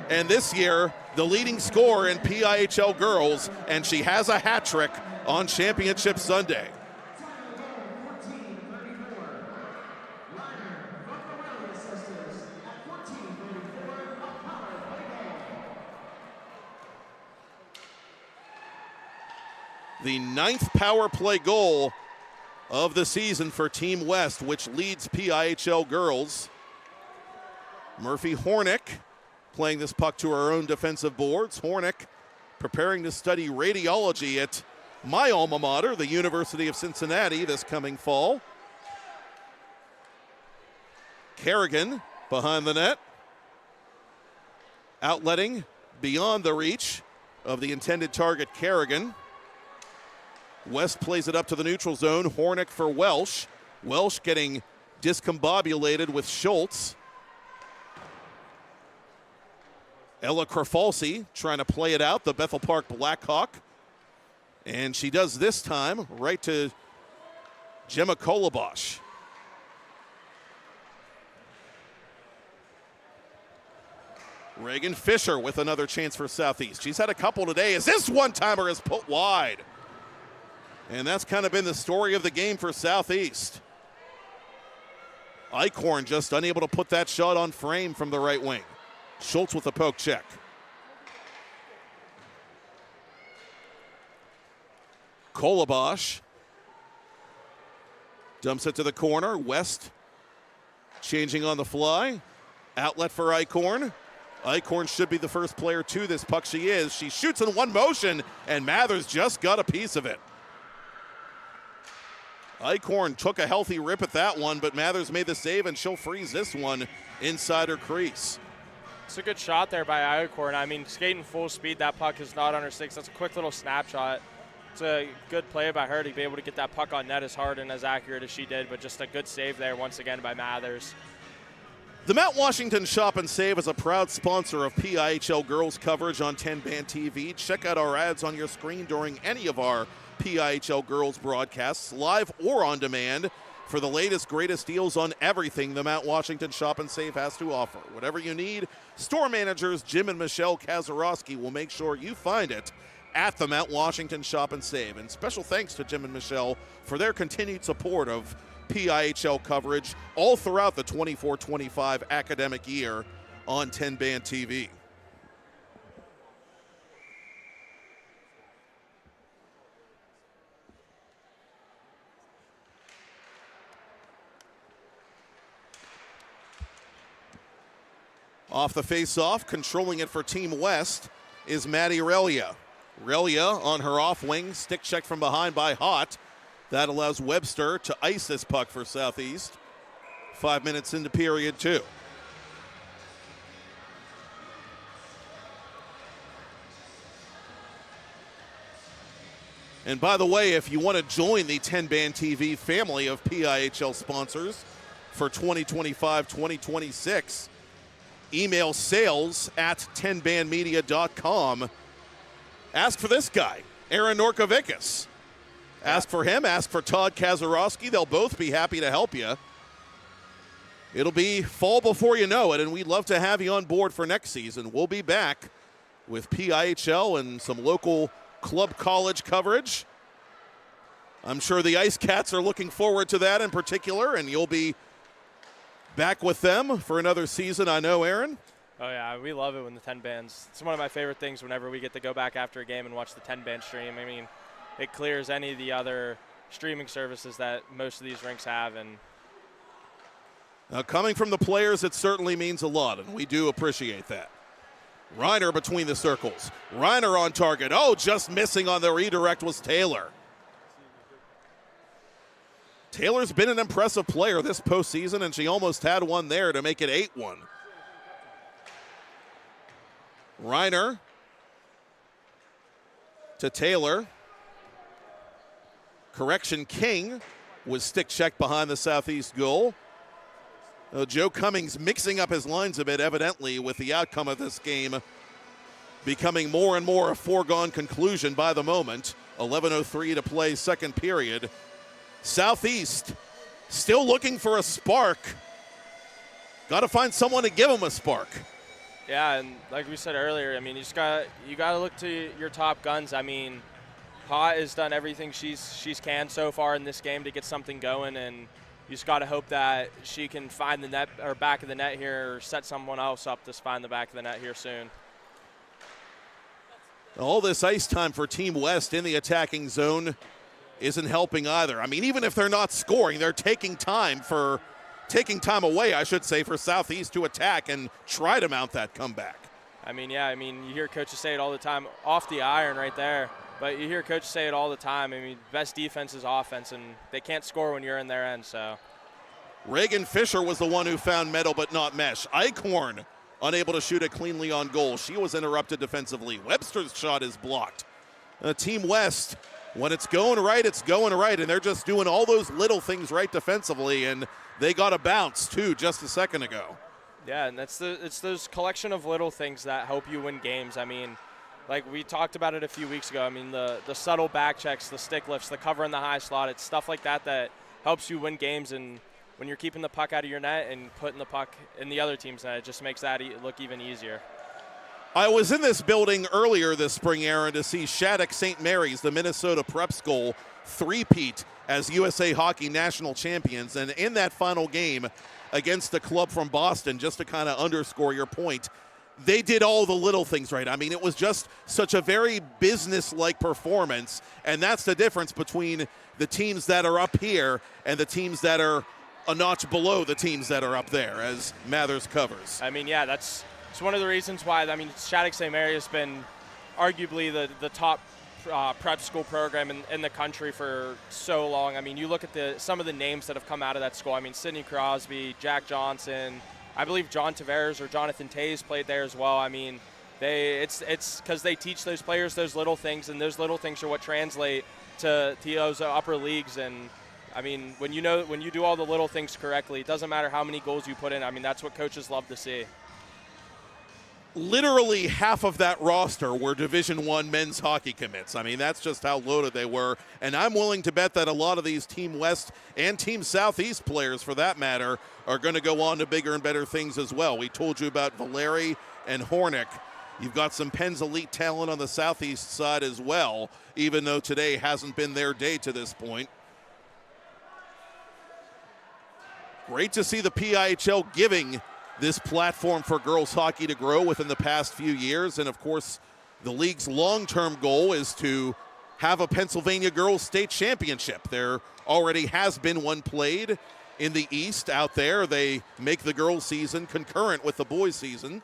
And this year, the leading scorer in PIHL Girls, and she has a hat trick on Championship Sunday. The 9th power play goal of the season for Team West, which leads PIHL Girls. Murphy Hornick playing this puck to her own defensive boards. Hornick preparing to study radiology at my alma mater, the University of Cincinnati, this coming fall. Kerrigan behind the net. Outletting beyond the reach of the intended target, Kerrigan. West plays it up to the neutral zone. Hornick for Welsh. Welsh getting discombobulated with Schultz. Ella Krafalsi trying to play it out, the Bethel Park Blackhawk. And she does this time right to Gemma Kolobosh. Reagan Fisher with another chance for Southeast. She's had a couple today as this one-timer is put wide And that's kind of been the story of the game for Southeast. Eichhorn just unable to put that shot on frame from the right wing. Schultz with a poke check. Kolobosh dumps it to the corner. West changing on the fly. Outlet for Eichhorn. Eichhorn should be the first player to this puck. She is. She shoots in one motion, and Mathers just got a piece of it. Eichhorn took a healthy rip at that one, but Mathers made the save, and she'll freeze this one inside her crease. It's a good shot there by Eichhorn. I mean, skating full speed, that puck is not on her sticks. That's a quick little snapshot. It's a good play by her to be able to get that puck on net as hard and as accurate as she did, but just a good save there once again by Mathers. The Mount Washington Shop and Save is a proud sponsor of PIHL girls coverage on TenbandTV. Check out our ads on your screen during any of our PIHL girls broadcasts, live or on demand, for the latest, greatest deals on everything the Mount Washington Shop and Save has to offer. Whatever you need, store managers Jim and Michelle Kazarowski will make sure you find it at the Mount Washington Shop and Save. And special thanks to Jim and Michelle for their continued support of PIHL coverage all throughout the 24-25 academic year on TenbandTV. Off the face-off, controlling it for Team West is Maddie Relia. Relia on her off wing, stick check from behind by Hott. That allows Webster to ice this puck for Southeast. 5 minutes into period 2. And by the way, if you want to join the TenbandTV family of PIHL sponsors for 2025-2026, email sales@tenbandmedia.com. Ask for this guy, Aaron Norkovicus. Ask for him, ask for Todd Kazarowski. They'll both be happy to help you. It'll be fall before you know it, and we'd love to have you on board for next season. We'll be back with PIHL and some local club college coverage. I'm sure the Ice Cats are looking forward to that in particular, and you'll be back with them for another season, I know, Aaron. Oh, yeah, we love it when the 10 bands. It's one of my favorite things whenever we get to go back after a game and watch the 10-band stream. I mean, it clears any of the other streaming services that most of these rinks have. And now, coming from the players, it certainly means a lot, and we do appreciate that. Reiner between the circles. Reiner on target. Oh, just missing on the redirect was Taylor. Taylor's been an impressive player this postseason, and she almost had one there to make it 8-1. Reiner to Taylor. Correction, King was stick checked behind the Southeast goal. Joe Cummings mixing up his lines a bit, evidently, with the outcome of this game becoming more and more a foregone conclusion by the moment. 11:03 to play, second period. Southeast still looking for a spark. Got to find someone to give them a spark. yeah, and like we said earlier, I mean, you got to look to your top guns. I mean, Hott has done everything she's can so far in this game to get something going, and you just got to hope that she can find the net or back of the net here, or set someone else up to find the back of the net here soon. All this ice time for Team West in the attacking zone isn't helping either. I mean, even if they're not scoring, they're taking time away, I should say, for Southeast to attack and try to mount that comeback. I mean, yeah, I mean, you hear coaches say it all the time, off the iron right there. But you hear coaches say it all the time. I mean, best defense is offense, and they can't score when you're in their end. So Reagan Fisher was the one who found metal but not mesh. Eichhorn unable to shoot it cleanly on goal. She was interrupted defensively. Webster's shot is blocked. Team West, when it's going right, and they're just doing all those little things right defensively, and they got a bounce, too, just a second ago. yeah, and it's those collection of little things that help you win games. I mean, like we talked about it a few weeks ago. I mean, the subtle back checks, the stick lifts, the cover in the high slot, it's stuff like that that helps you win games. And when you're keeping the puck out of your net and putting the puck in the other team's net, it just makes that look even easier. I was in this building earlier this spring, Aaron, to see Shattuck St. Mary's, the Minnesota prep school, three-peat as USA Hockey National Champions. And in that final game against a club from Boston, just to kind of underscore your point, they did all the little things right. I mean, it was just such a very business-like performance, and that's the difference between the teams that are up here and the teams that are a notch below the teams that are up there, as Mathers covers. I mean, yeah, it's one of the reasons why, I mean, Shattuck St. Mary has been arguably the top prep school program in the country for so long. I mean, you look at some of the names that have come out of that school. I mean, Sidney Crosby, Jack Johnson, I believe John Tavares or Jonathan Tays played there as well. I mean, it's because they teach those players those little things, and those little things are what translate to those upper leagues. And I mean, when you do all the little things correctly, it doesn't matter how many goals you put in. I mean, that's what coaches love to see. Literally half of that roster were Division I men's hockey commits. I mean, that's just how loaded they were. And I'm willing to bet that a lot of these Team West and Team Southeast players, for that matter, are going to go on to bigger and better things as well. We told you about Valeri and Hornick. You've got some Penn's elite talent on the Southeast side as well, even though today hasn't been their day to this point. Great to see the PIHL giving this platform for girls hockey to grow within the past few years. And of course, the league's long-term goal is to have a Pennsylvania Girls State Championship. There already has been one played in the East out there. They make the girls season concurrent with the boys season.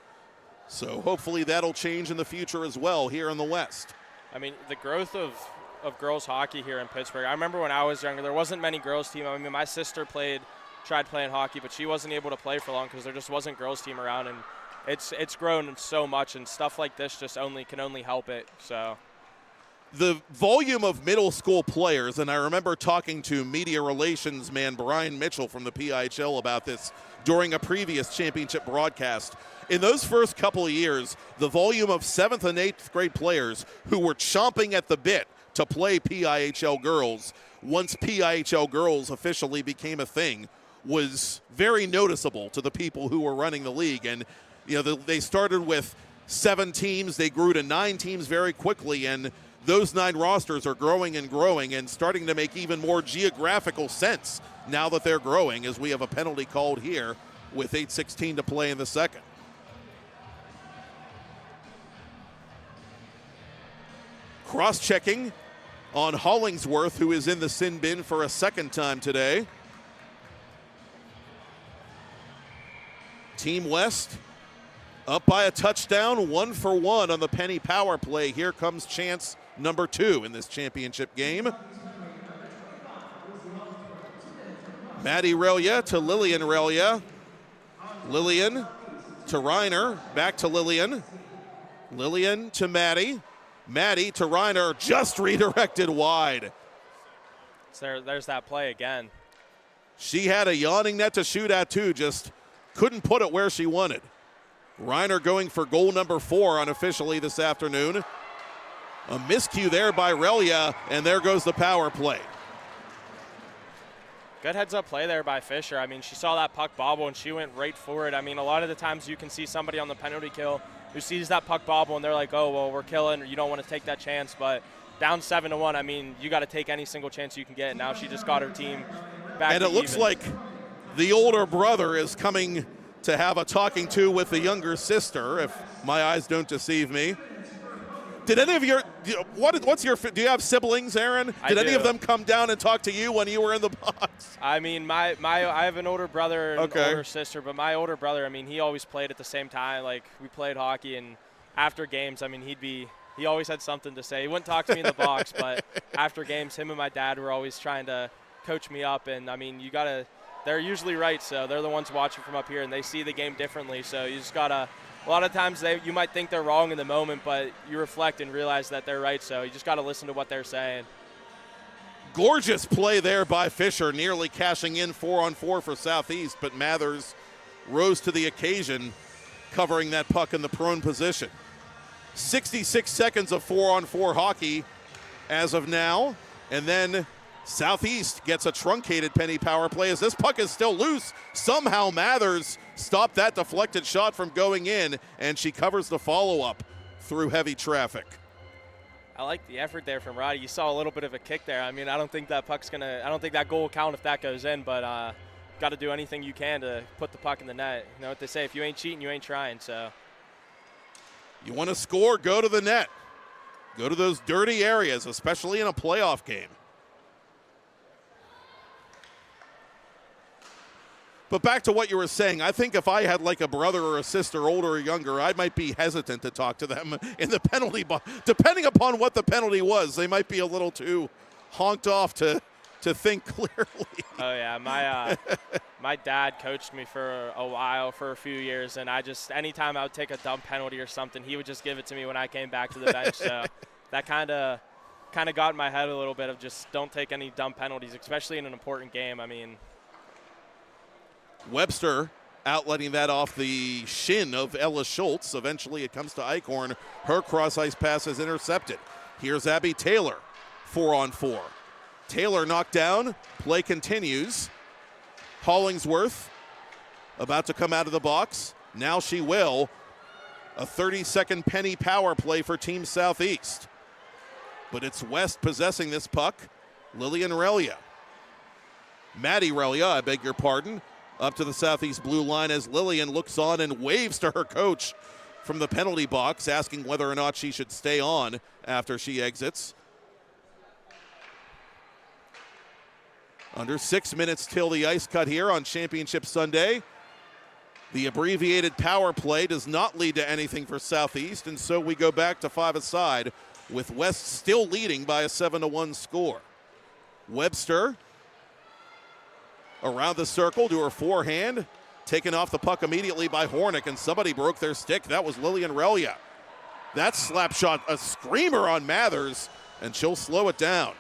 So hopefully that'll change in the future as well here in the West. I mean, the growth of girls hockey here in Pittsburgh. I remember when I was younger, there wasn't many girls team. I mean, my sister tried playing hockey, but she wasn't able to play for long because there just wasn't girls team around, and it's grown so much, and stuff like this just can only help it. So the volume of middle school players, and I remember talking to media relations man Brian Mitchell from the PIHL about this during a previous championship broadcast. In those first couple of years, the volume of 7th and 8th grade players who were chomping at the bit to play PIHL girls once PIHL girls officially became a thing was very noticeable to the people who were running the league. And you know, they started with 7 teams, they grew to 9 teams very quickly, and those 9 rosters are growing and starting to make even more geographical sense now that they're growing, as we have a penalty called here with 8:16 to play in the second. Cross-checking on Hollingsworth, who is in the sin bin for a second time today. Team West up by a touchdown, 1-for-1 on the Penny power play. Here comes chance number 2 in this championship game. Maddie Relia to Lillian Relia. Lillian to Reiner, back to Lillian. Lillian to Maddie. Maddie to Reiner, just redirected wide. So there's that play again. She had a yawning net to shoot at too, just couldn't put it where she wanted. Reiner going for goal number 4 unofficially this afternoon. A miscue there by Relia, and there goes the power play. Good heads-up play there by Fisher. I mean, she saw that puck bobble, and she went right for it. I mean, a lot of the times you can see somebody on the penalty kill who sees that puck bobble, and they're like, oh, well, we're killing, or you don't want to take that chance. But down 7-1, I mean, you got to take any single chance you can get. Now she just got her team back. And it looks like the older brother is coming to have a talking to with the younger sister, if my eyes don't deceive me. Did any of your, do you have siblings, Aaron? Did any of them come down and talk to you when you were in the box? I mean, I have an older brother and older sister, but my older brother, I mean, he always played at the same time. Like, we played hockey, and after games, I mean, he always had something to say. He wouldn't talk to me in the box, but after games, him and my dad were always trying to coach me up. And, I mean, they're usually right, so they're the ones watching from up here, and they see the game differently. So you just got to, a lot of times you might think they're wrong in the moment, but you reflect and realize that they're right, so you just got to listen to what they're saying. Gorgeous play there by Fisher, nearly cashing in 4-on-4 for Southeast, but Mathers rose to the occasion, covering that puck in the prone position. 66 seconds of 4-on-4 hockey as of now, and then Southeast gets a truncated penny power play as this puck is still loose. Somehow Mathers stopped that deflected shot from going in, and she covers the follow-up through heavy traffic. I like the effort there from Roddy. You saw a little bit of a kick there. I mean, I don't think that goal will count if that goes in, but got to do anything you can to put the puck in the net. You know what they say, if you ain't cheating, you ain't trying, so. You want to score, go to the net. Go to those dirty areas, especially in a playoff game. But back to what you were saying, I think if I had like a brother or a sister, older or younger, I might be hesitant to talk to them in the penalty box. Depending upon what the penalty was, they might be a little too honked off to think clearly. Oh, yeah. My dad coached me for a while, for a few years, and anytime I would take a dumb penalty or something, he would just give it to me when I came back to the bench. So that kind of got in my head a little bit of just don't take any dumb penalties, especially in an important game. I mean, Webster outletting that off the shin of Ella Schultz. Eventually it comes to Eichhorn. Her cross-ice pass is intercepted. Here's Abby Taylor, 4-on-4. Taylor knocked down. Play continues. Hollingsworth about to come out of the box. Now she will. A 30-second penny power play for Team Southeast. But it's West possessing this puck. Lillian Relia. Maddie Relia, I beg your pardon. Up to the Southeast blue line as Lillian looks on and waves to her coach from the penalty box, asking whether or not she should stay on after she exits. Under 6 minutes till the ice cut here on Championship Sunday. The abbreviated power play does not lead to anything for Southeast, and so we go back to 5-a-side with West still leading by a 7-1 score. Webster around the circle to her forehand, taken off the puck immediately by Hornick, and somebody broke their stick. That was Lillian Relia. That slap shot, a screamer on Mathers, and she'll slow it down.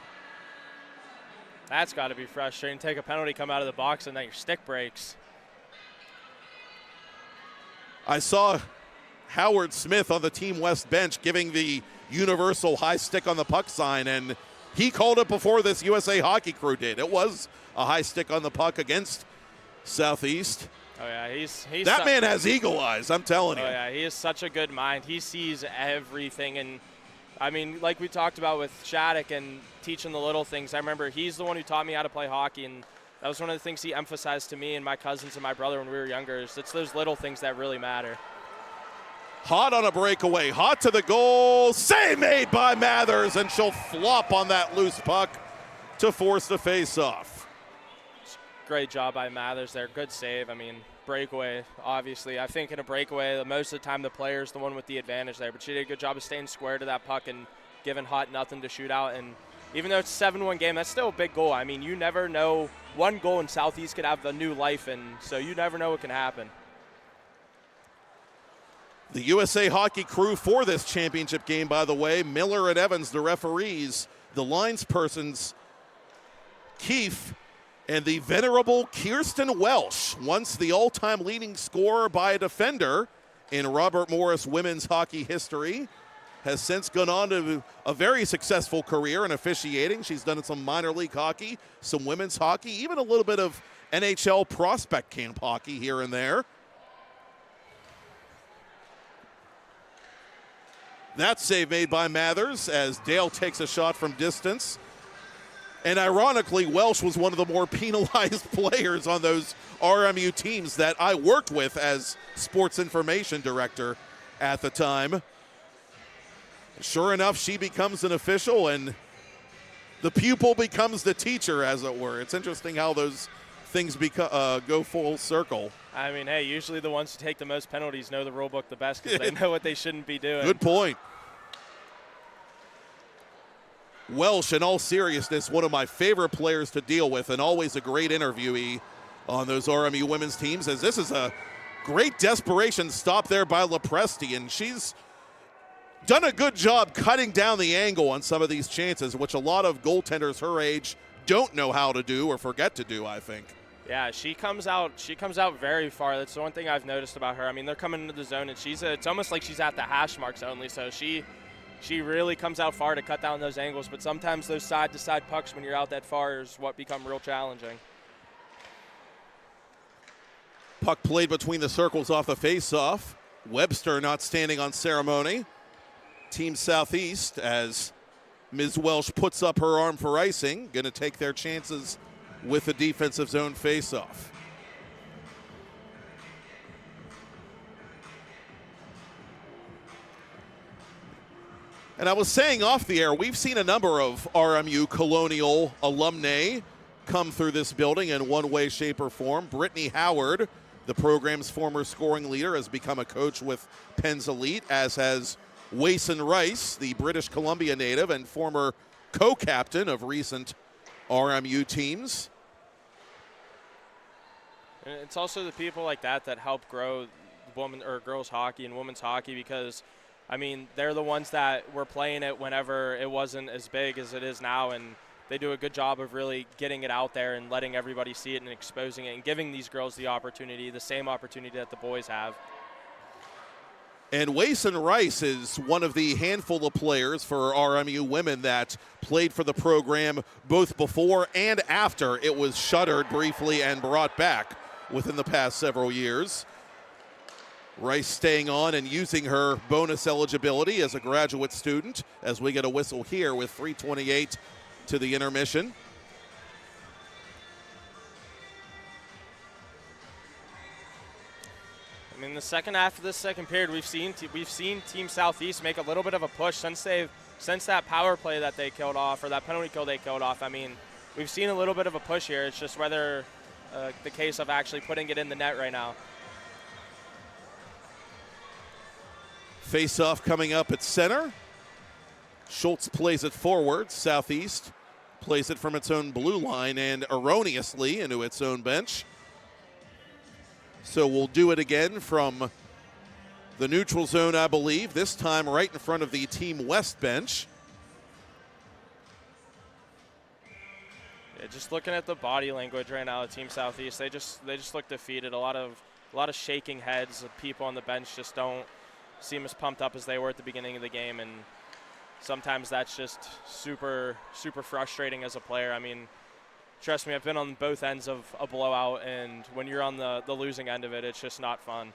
That's got to be frustrating. Take a penalty, come out of the box, and then your stick breaks. I saw Howard Smith on the Team West bench giving the universal high stick on the puck sign, and he called it before this USA hockey crew did. It was a high stick on the puck against Southeast. Oh, yeah, he's that man has eagle eyes, I'm telling you. Oh, yeah, he is such a good mind. He sees everything, and I mean, like we talked about with Shattuck and teaching the little things, I remember he's the one who taught me how to play hockey, and that was one of the things he emphasized to me and my cousins and my brother when we were younger. It's those little things that really matter. Hot on a breakaway, hot to the goal, save made by Mathers, and she'll flop on that loose puck to force the face-off. Great job by Mathers there, good save. I mean, breakaway, obviously. I think in a breakaway, most of the time the player's the one with the advantage there, but she did a good job of staying square to that puck and giving Hot nothing to shoot out. And even though it's a 7-1 game, that's still a big goal. I mean, you never know. One goal in Southeast could have a new life, and so you never know what can happen. The USA hockey crew for this championship game, by the way, Miller and Evans, the referees, the linespersons, Keefe, and the venerable Kirsten Welsh, once the all-time leading scorer by a defender in Robert Morris women's hockey history, has since gone on to a very successful career in officiating. She's done some minor league hockey, some women's hockey, even a little bit of NHL prospect camp hockey here and there. That save made by Mathers as Dale takes a shot from distance. And ironically, Welsh was one of the more penalized players on those RMU teams that I worked with as sports information director at the time. Sure enough, she becomes an official and the pupil becomes the teacher, as it were. It's interesting how those things go full circle. I mean, hey, usually the ones who take the most penalties know the rule book the best because they know what they shouldn't be doing. Good point. Welsh, in all seriousness, one of my favorite players to deal with and always a great interviewee on those RMU women's teams, as this is a great desperation stop there by Lepresti, and she's done a good job cutting down the angle on some of these chances, which a lot of goaltenders her age don't know how to do or forget to do, I think. Yeah, she comes out very far. That's the one thing I've noticed about her. I mean, they're coming into the zone, and it's almost like she's at the hash marks only, so she she really comes out far to cut down those angles, but sometimes those side-to-side pucks when you're out that far is what become real challenging. Puck played between the circles off the face-off. Webster not standing on ceremony. Team Southeast, as Ms. Welsh puts up her arm for icing, going to take their chances with the defensive zone face-off. And I was saying off the air, we've seen a number of RMU Colonial alumnae come through this building in one way, shape, or form. Brittany Howard, the program's former scoring leader, has become a coach with Penn's Elite, as has Wason Rice, the British Columbia native and former co-captain of recent RMU teams. And it's also the people like that that help grow women or girls hockey and women's hockey, because I mean, they're the ones that were playing it whenever it wasn't as big as it is now, and they do a good job of really getting it out there and letting everybody see it and exposing it and giving these girls the opportunity, the same opportunity that the boys have. And Wason Rice is one of the handful of players for RMU women that played for the program both before and after it was shuttered briefly and brought back within the past several years. Rice staying on and using her bonus eligibility as a graduate student, as we get a whistle here with 3:28 to the intermission. I mean, the second half of this second period, we've seen Team Southeast make a little bit of a push since that power play that they killed off, or that penalty kill they killed off. I mean, we've seen a little bit of a push here. It's just whether the case of actually putting it in the net right now. Face-off coming up at center. Schultz plays it forward. Southeast plays it from its own blue line and erroneously into its own bench. So we'll do it again from the neutral zone, I believe, this time right in front of the Team West bench. Yeah, just looking at the body language right now at Team Southeast, they just look defeated. A lot of shaking heads. People on the bench just don't seem as pumped up as they were at the beginning of the game, and sometimes that's just super, super frustrating as a player. I mean, trust me, I've been on both ends of a blowout, and when you're on the losing end of it, it's just not fun.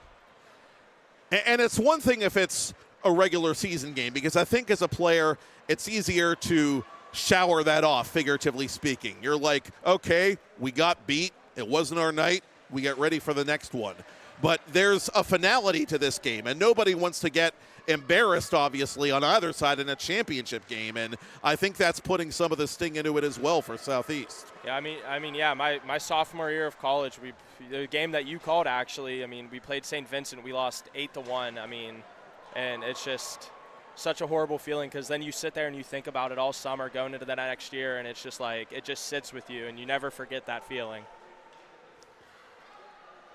And it's one thing if it's a regular season game, because I think as a player, it's easier to shower that off, figuratively speaking. You're like, okay, we got beat. It wasn't our night. We get ready for the next one. But there's a finality to this game, and nobody wants to get embarrassed, obviously, on either side in a championship game, and I think that's putting some of the sting into it as well for Southeast. Yeah, I mean, yeah, my sophomore year of college, the game that you called, actually, I mean, we played St. Vincent, we lost 8-1, I mean, and it's just such a horrible feeling, because then you sit there and you think about it all summer going into the next year, and it's just like, it just sits with you, and you never forget that feeling.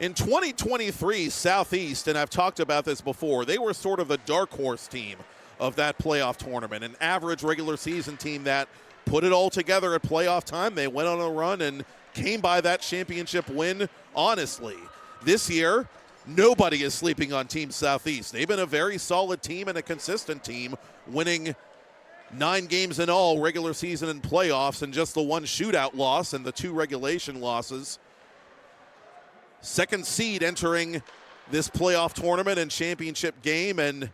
In 2023, Southeast, and I've talked about this before, they were sort of the dark horse team of that playoff tournament, an average regular season team that put it all together at playoff time. They went on a run and came by that championship win honestly. This year, nobody is sleeping on Team Southeast. They've been a very solid team and a consistent team, winning 9 games in all, regular season and playoffs, and just the one shootout loss and the 2 regulation losses. Second seed entering this playoff tournament and championship game, and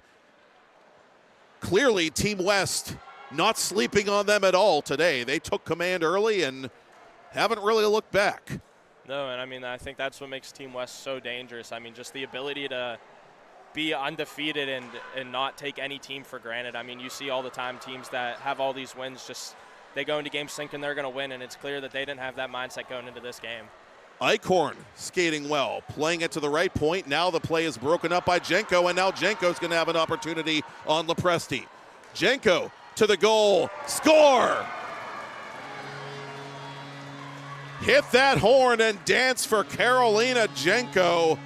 clearly Team West not sleeping on them at all today. They took command early and haven't really looked back. No, and I mean, I think that's what makes Team West so dangerous. I mean, just the ability to be undefeated and not take any team for granted. I mean, you see all the time teams that have all these wins, just they go into games thinking they're going to win, and it's clear that they didn't have that mindset going into this game. Eichhorn skating well, playing it to the right point. Now the play is broken up by Jenko, and now Jenko's going to have an opportunity on Lepresti. Jenko to the goal, score! Hit that horn and dance for Carolina Jenko.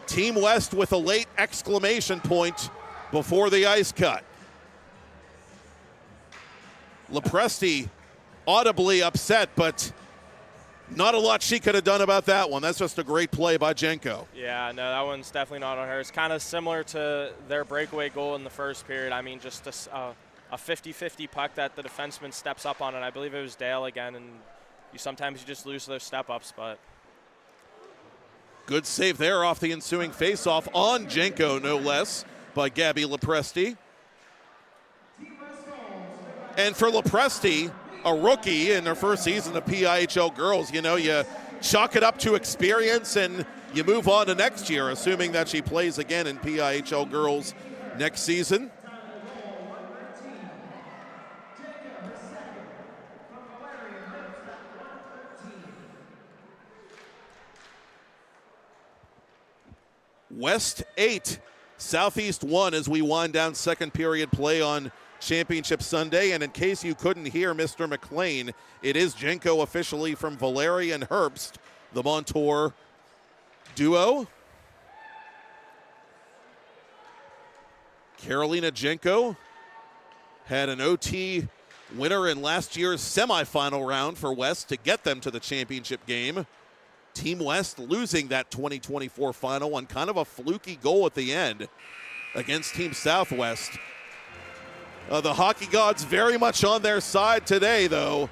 Team West with a late exclamation point before the ice cut. Lepresti audibly upset, but Not a lot she could have done about that one. That's just a great play by Jenko. Yeah, no, that one's definitely not on her. It's kind of similar to their breakaway goal in the first period. I mean, just a 50-50 puck that the defenseman steps up on, and I believe it was Dale again, and sometimes you just lose those step-ups, but. Good save there off the ensuing faceoff on Jenko, no less, by Gabby Lepresti. And for Lepresti, a rookie in her first season of PIHL girls, you know, you chalk it up to experience and you move on to next year, assuming that she plays again in PIHL girls next season. West 8, Southeast 1 as we wind down second period play on Championship Sunday. And in case you couldn't hear Mr. McLean, it is Jenko officially from Valeri and Herbst, the Montour duo. Carolina Jenko had an OT winner in last year's semifinal round for West to get them to the championship game. Team West losing that 2024 final on kind of a fluky goal at the end against Team Southwest. The hockey gods very much on their side today, though.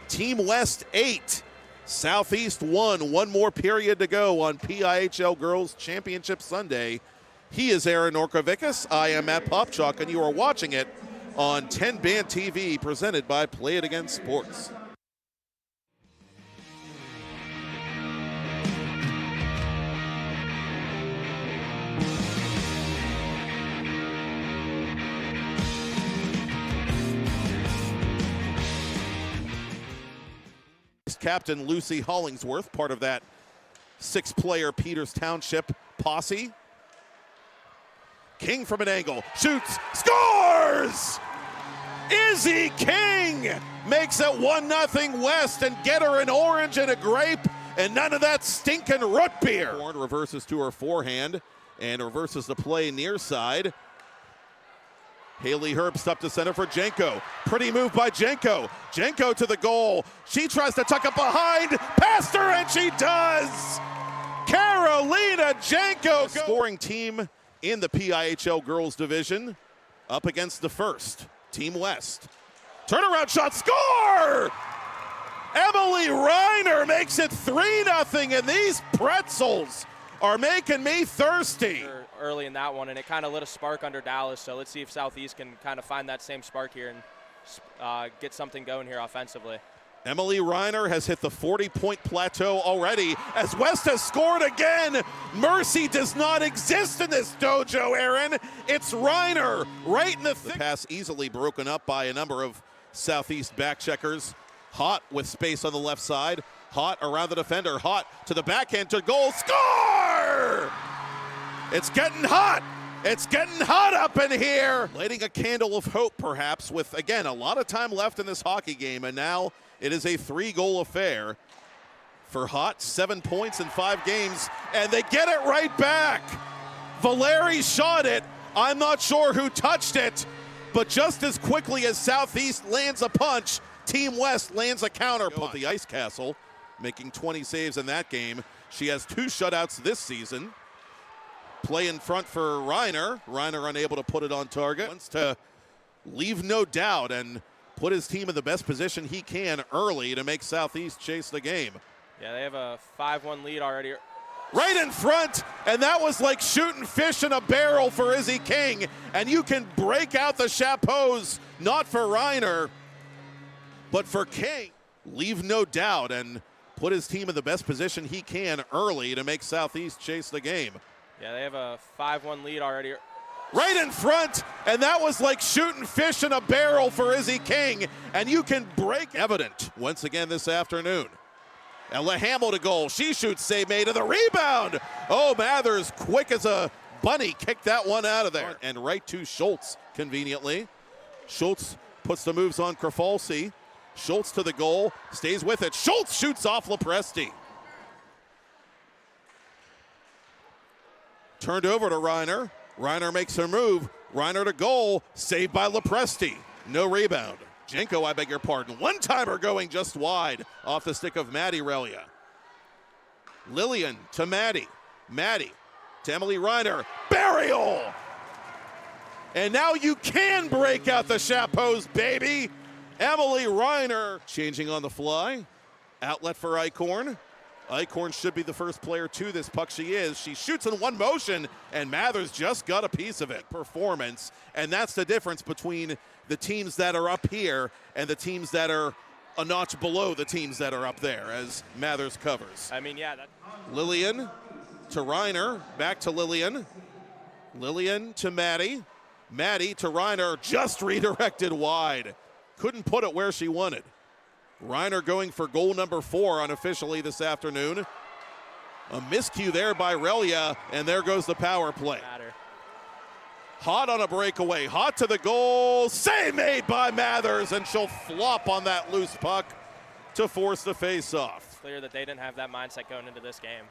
Team West 8, Southeast 1. One more period to go on PIHL Girls Championship Sunday. He is Aaron Norkovicus. I am Matt Popchock, and you are watching it on TenbandTV, presented by Play It Again Sports. Captain Lucy Hollingsworth, part of that 6-player Peters Township posse. King from an angle, shoots, scores! Izzy King makes it 1-0 West, and get her an orange and a grape and none of that stinking root beer. Reverses to her forehand and reverses the play near side. Haley Herbst up to center for Jenko. Pretty move by Jenko. Jenko to the goal. She tries to tuck up behind. Past her, and she does! Carolina Jenko. Scoring team in the PIHL girls division up against the first, Team West. Turnaround shot, score! Emily Reiner makes it 3-0, and these pretzels are making me thirsty. Early in that one, and it kind of lit a spark under Dallas, so let's see if Southeast can kind of find that same spark here and get something going here offensively. Emily Reiner has hit the 40-point plateau already as West has scored again. Mercy does not exist in this dojo, Aaron. It's Reiner right in the thick. The pass easily broken up by a number of Southeast backcheckers. Hot with space on the left side. Hot around the defender. Hot to the backhand to goal. Score! It's getting hot. It's getting hot up in here. Lighting a candle of hope, perhaps, with, again, a lot of time left in this hockey game, and now it is a 3-goal affair for Hot. 7 points in 5 games, and they get it right back. Valeri shot it. I'm not sure who touched it, but just as quickly as Southeast lands a punch, Team West lands a counter punch. The Ice Castle, making 20 saves in that game. She has 2 shutouts this season. Play in front for Reiner. Reiner unable to put it on target. Wants to leave no doubt and put his team in the best position he can early to make Southeast chase the game. Yeah, they have a 5-1 lead already. Right in front, and that was like shooting fish in a barrel for Izzy King. And you can break out the chapeaus, not for Reiner, but for King. Leave no doubt and put his team in the best position he can early to make Southeast chase the game. Yeah, they have a 5-1 lead already. Right in front, and that was like shooting fish in a barrel for Izzy King. And you can break evident once again this afternoon. Ella Hamill to goal. She shoots, save made to the rebound. Oh, Mathers, quick as a bunny, kicked that one out of there. And right to Schultz, conveniently. Schultz puts the moves on Krafalski. Schultz to the goal, stays with it. Schultz shoots off Lepresti. Turned over to Reiner. Reiner makes her move. Reiner to goal, saved by Lepresti. No rebound. Jenko, I beg your pardon. One-timer going just wide off the stick of Maddie Relia. Lillian to Maddie. Maddie to Emily Reiner. Burial! And now you can break out the chapeaus, baby. Emily Reiner changing on the fly. Outlet for Eichhorn. Eichhorn should be the first player to this puck. She is. She shoots in one motion, and Mathers just got a piece of it. Performance, and that's the difference between the teams that are up here and the teams that are a notch below the teams that are up there, as Mathers covers. I mean, yeah. Lillian to Reiner, back to Lillian. Lillian to Maddie. Maddie to Reiner, just redirected wide. Couldn't put it where she wanted. Reiner going for goal number 4 unofficially this afternoon. A miscue there by Relia, and there goes the power play. Hot on a breakaway, hot to the goal, save made by Mathers, and she'll flop on that loose puck to force the face-off. Clear that they didn't have that mindset going into this game.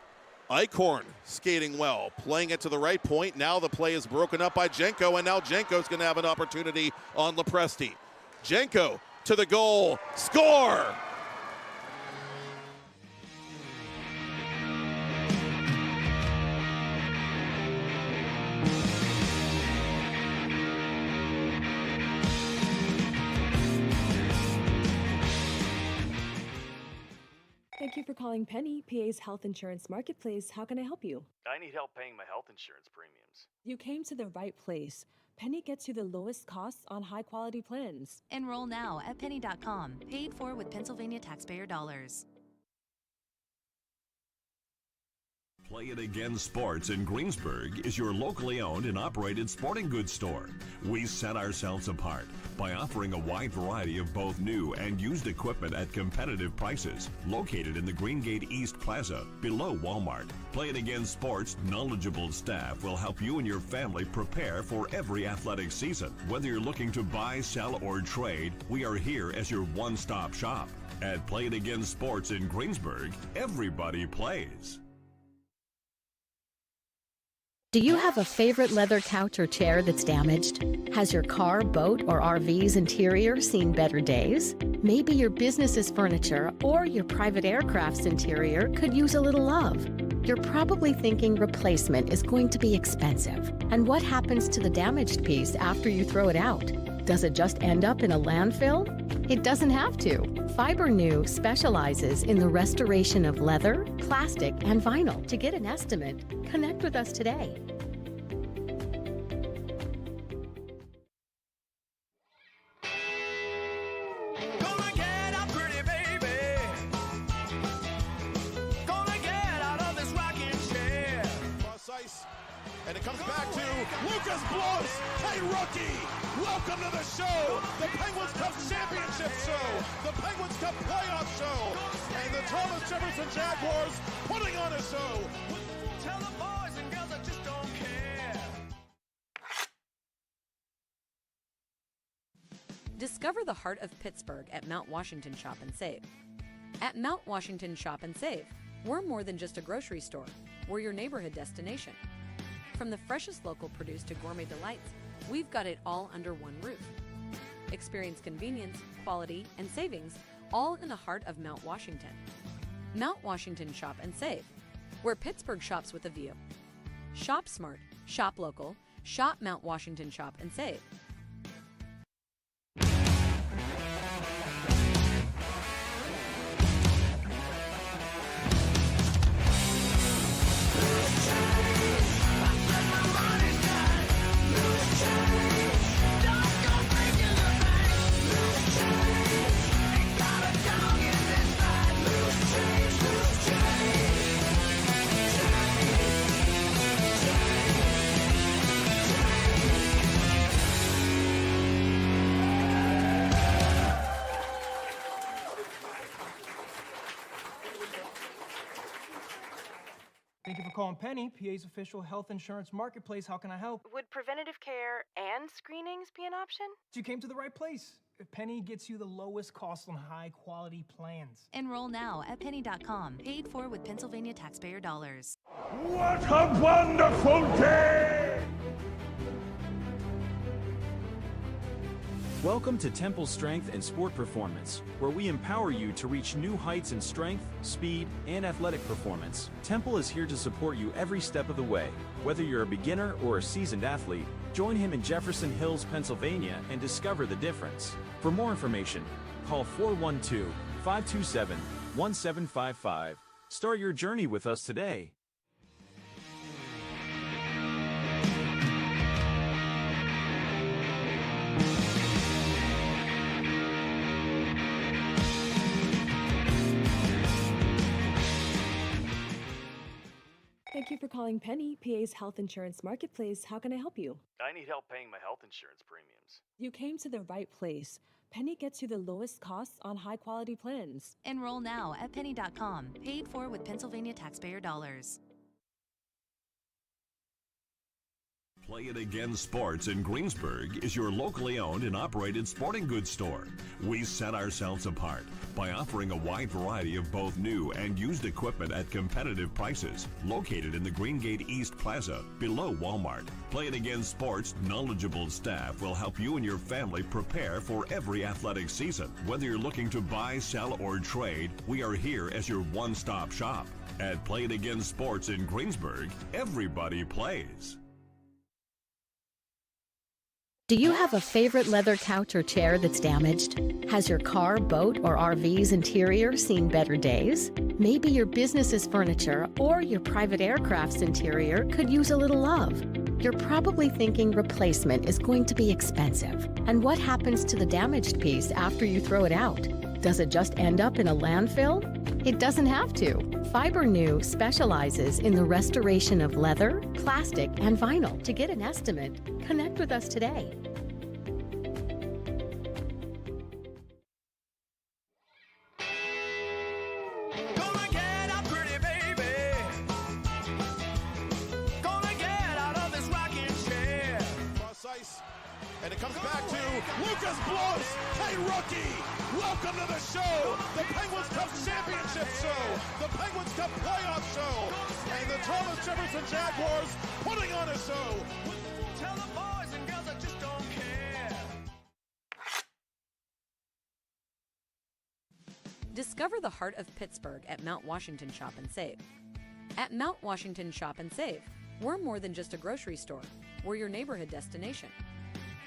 Eichhorn skating well, playing it to the right point. Now the play is broken up by Jenko, and now Jenko's going to have an opportunity on Lepresti. Jenko to the goal, score! Thank you for calling Penny, PA's health insurance marketplace. How can I help you? I need help paying my health insurance premiums. You came to the right place. Penny gets you the lowest costs on high-quality plans. Enroll now at penny.com. Paid for with Pennsylvania taxpayer dollars. Play It Again Sports in Greensburg is your locally owned and operated sporting goods store. We set ourselves apart by offering a wide variety of both new and used equipment at competitive prices. Located in the Greengate East Plaza, below Walmart, Play It Again Sports' knowledgeable staff will help you and your family prepare for every athletic season. Whether you're looking to buy, sell, or trade, we are here as your one-stop shop. At Play It Again Sports in Greensburg, everybody plays. Do you have a favorite leather couch or chair that's damaged? Has your car, boat, or RV's interior seen better days? Maybe your business's furniture or your private aircraft's interior could use a little love. You're probably thinking replacement is going to be expensive. And what happens to the damaged piece after you throw it out? Does it just end up in a landfill? It doesn't have to. FiberNew specializes in the restoration of leather, plastic, and vinyl. To get an estimate, connect with us today. Gonna get up, pretty baby. Gonna get out of this rocking chair. Cross ice, and it comes back to Lucas Bloss. Hey, rookie! Welcome to the show, the Penguins Cup Championship show, the Penguins Cup Playoff show, and the Thomas Jefferson Jaguars putting on a show. Tell the boys and girls I just don't care. Discover the heart of Pittsburgh at Mount Washington Shop and Save. At Mount Washington Shop and Save, we're more than just a grocery store. We're your neighborhood destination. From the freshest local produce to gourmet delights, we've got it all under one roof. Experience convenience, quality, and savings, all in the heart of Mount Washington. Mount Washington Shop and Save, where Pittsburgh shops with a view. Shop smart, shop local, shop Mount Washington Shop and Save. Thank you for calling Penny, PA's official health insurance marketplace. How can I help? Would preventative care and screenings be an option? You came to the right place. Penny gets you the lowest cost on high-quality plans. Enroll now at penny.com. Paid for with Pennsylvania taxpayer dollars. What a wonderful day! Welcome to Temple Strength and Sport Performance, where we empower you to reach new heights in strength, speed, and athletic performance. Temple is here to support you every step of the way. Whether you're a beginner or a seasoned athlete, join him in Jefferson Hills, Pennsylvania, and discover the difference. For more information, call 412-527-1755. Start your journey with us today. Thank you for calling Penny, PA's health insurance marketplace. How can I help you? I need help paying my health insurance premiums. You came to the right place. Penny gets you the lowest costs on high-quality plans. Enroll now at penny.com, paid for with Pennsylvania taxpayer dollars. Play It Again Sports in Greensburg is your locally owned and operated sporting goods store. We set ourselves apart by offering a wide variety of both new and used equipment at competitive prices. Located in the Greengate East Plaza, below Walmart, Play It Again Sports' knowledgeable staff will help you and your family prepare for every athletic season. Whether you're looking to buy, sell, or trade, we are here as your one-stop shop. At Play It Again Sports in Greensburg, everybody plays. Do you have a favorite leather couch or chair that's damaged? Has your car, boat, or RV's interior seen better days? Maybe your business's furniture or your private aircraft's interior could use a little love. You're probably thinking replacement is going to be expensive. And what happens to the damaged piece after you throw it out? Does it just end up in a landfill? It doesn't have to. FiberNew specializes in the restoration of leather, plastic, and vinyl. To get an estimate, connect with us today. Gonna get out, pretty baby. Gonna get out of this rocking chair. Cross ice, and it comes back to Lucas Blows. Hey, rookie, welcome to the show, the Penguins Cup Championship show, the Penguins Cup Playoff show, and the Thomas Jefferson Jaguars putting on a show. Tell the boys and girls I just don't care. Discover the heart of Pittsburgh at Mount Washington Shop and Save. At Mount Washington Shop and Save, we're more than just a grocery store. We're your neighborhood destination.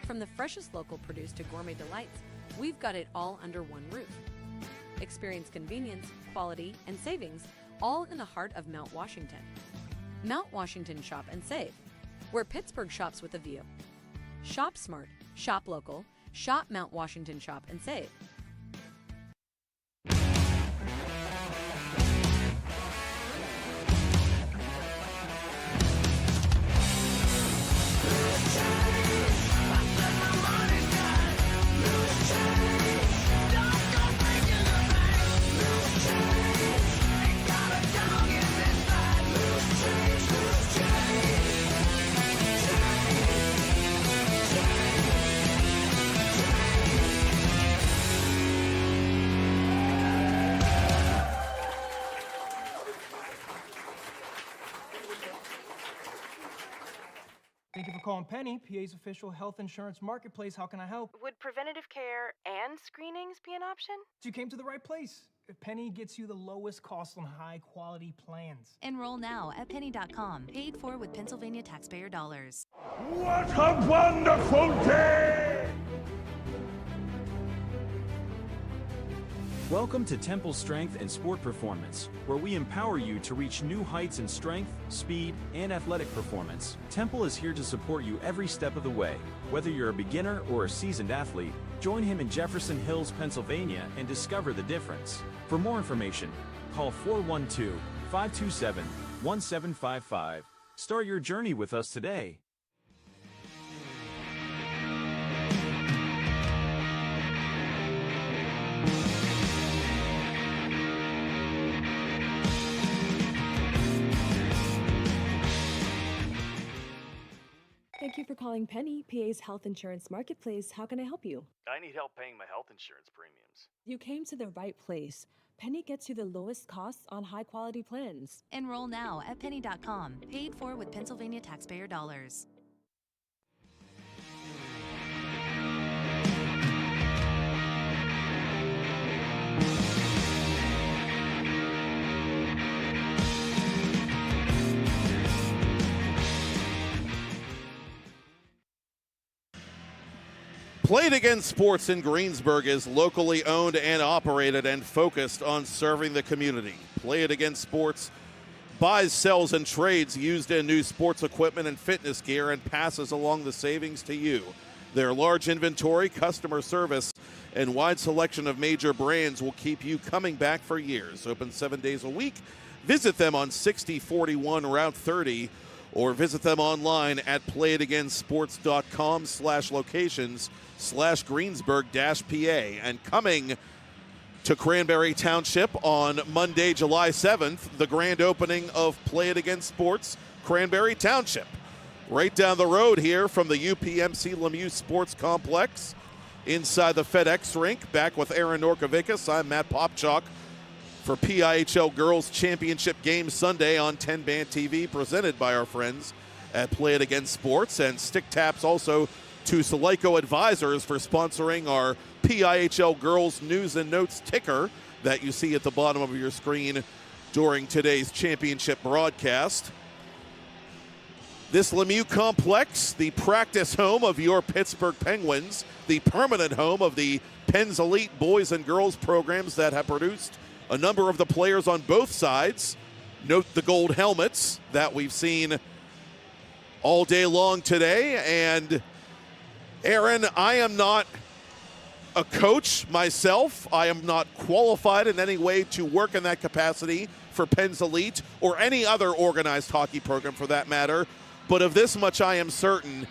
From the freshest local produce to gourmet delights, we've got it all under one roof. Experience convenience, quality, and savings, all in the heart of Mount Washington. Mount Washington Shop and Save, where Pittsburgh shops with a view. Shop smart, shop local, shop Mount Washington Shop and Save. Thank you for calling Penny, PA's official health insurance marketplace. How can I help? Would preventative care and screenings be an option? You came to the right place. Penny gets you the lowest cost on high-quality plans. Enroll now at penny.com, paid for with Pennsylvania taxpayer dollars. What a wonderful day! Welcome to Temple Strength and Sport Performance, where we empower you to reach new heights in strength, speed, and athletic performance. Temple is here to support you every step of the way. Whether you're a beginner or a seasoned athlete, join him in Jefferson Hills, Pennsylvania, and discover the difference. For more information, call 412-527-1755. Start your journey with us today. Thank you for calling Penny, PA's health insurance marketplace. How can I help you? I need help paying my health insurance premiums. You came to the right place. Penny gets you the lowest costs on high-quality plans. Enroll now at penny.com, paid for with Pennsylvania taxpayer dollars. Play It Again Sports in Greensburg is locally owned and operated and focused on serving the community. Play It Again Sports buys, sells, and trades used and new sports equipment and fitness gear and passes along the savings to you. Their large inventory, customer service, and wide selection of major brands will keep you coming back for years. Open 7 days a week. Visit them on 6041 Route 30 or visit them online at playitagainsports.com/locations/Greensburg-PA. And coming to Cranberry Township on Monday, July 7th, the grand opening of Play It Again Sports, Cranberry Township. Right down the road here from the UPMC Lemieux Sports Complex, inside the FedEx rink. Back with Aaron Norkovikas, I'm Matt Popchock for PIHL Girls Championship Game Sunday on TenbandTV, presented by our friends at Play It Again Sports. And stick taps also to Soleiko Advisors for sponsoring our PIHL Girls News and Notes ticker that you see at the bottom of your screen during today's championship broadcast. This Lemieux complex, the practice home of your Pittsburgh Penguins, the permanent home of the Pens Elite boys and girls programs that have produced a number of the players on both sides. Note the gold helmets that we've seen all day long today. And Aaron, I am not a coach myself. I am not qualified in any way to work in that capacity for Pens Elite or any other organized hockey program for that matter. But of this much I am certain,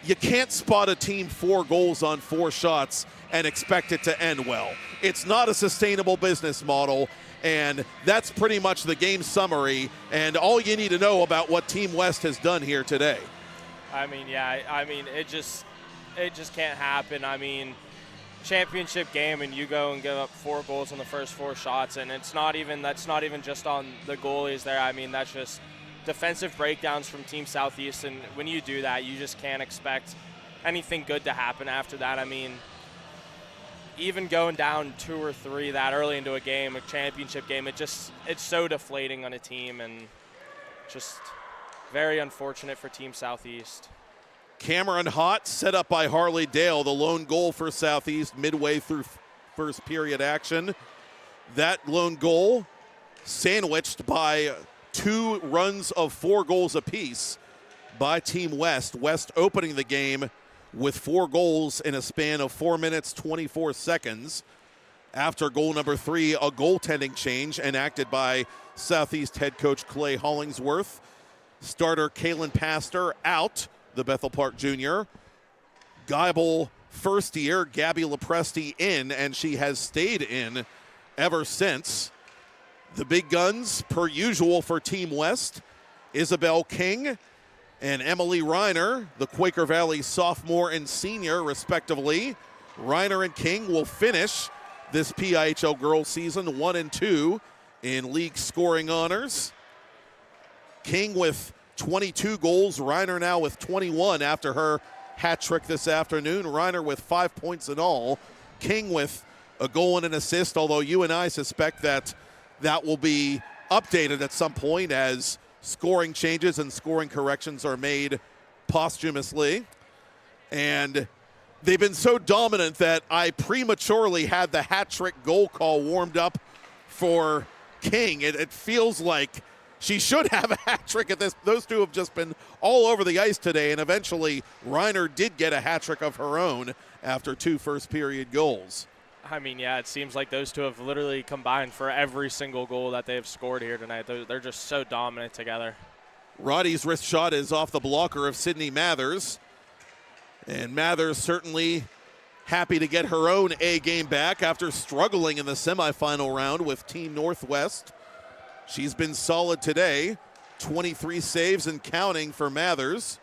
you can't spot a team 4 goals on 4 shots and expect it to end well. It's not a sustainable business model, and that's pretty much the game summary and all you need to know about what Team West has done here today. I mean, it just can't happen. I mean, championship game and you go and give up 4 goals on the first 4 shots, and that's not even just on the goalies there. I mean, that's just defensive breakdowns from Team Southeast, and when you do that, you just can't expect anything good to happen after that. I mean, even going down 2 or 3 that early into a game, a championship game, it's so deflating on a team, and just very unfortunate for Team Southeast. Cameron Hott set up by Harley Dale, the lone goal for Southeast midway through first period action. That lone goal sandwiched by 2 runs of 4 goals apiece by Team West. West opening the game with 4 goals in a span of 4 minutes, 24 seconds. After goal number 3, a goaltending change enacted by Southeast head coach Clay Hollingsworth. Starter Kalen Pastor out, the Bethel Park Jr. Geibel first year, Gabby Lepresti in, and she has stayed in ever since. The big guns, per usual for Team West, Isabel King and Emily Reiner, the Quaker Valley sophomore and senior, respectively. Reiner and King will finish this PIHL girls season 1-2 in league scoring honors. King with 22 goals, Reiner now with 21 after her hat trick this afternoon. Reiner with 5 points in all. King with a goal and an assist, although you and I suspect that will be updated at some point as scoring changes and scoring corrections are made posthumously. And they've been so dominant that I prematurely had the hat trick goal call warmed up for King. It feels like she should have a hat trick at this. Those two have just been all over the ice today, and eventually Reiner did get a hat trick of her own after 2 first period goals. I mean, yeah, it seems like those two have literally combined for every single goal that they've scored here tonight. They're just so dominant together. Roddy's wrist shot is off the blocker of Sydney Mathers. And Mathers certainly happy to get her own A game back after struggling in the semifinal round with Team Northwest. She's been solid today. 23 saves and counting for Mathers.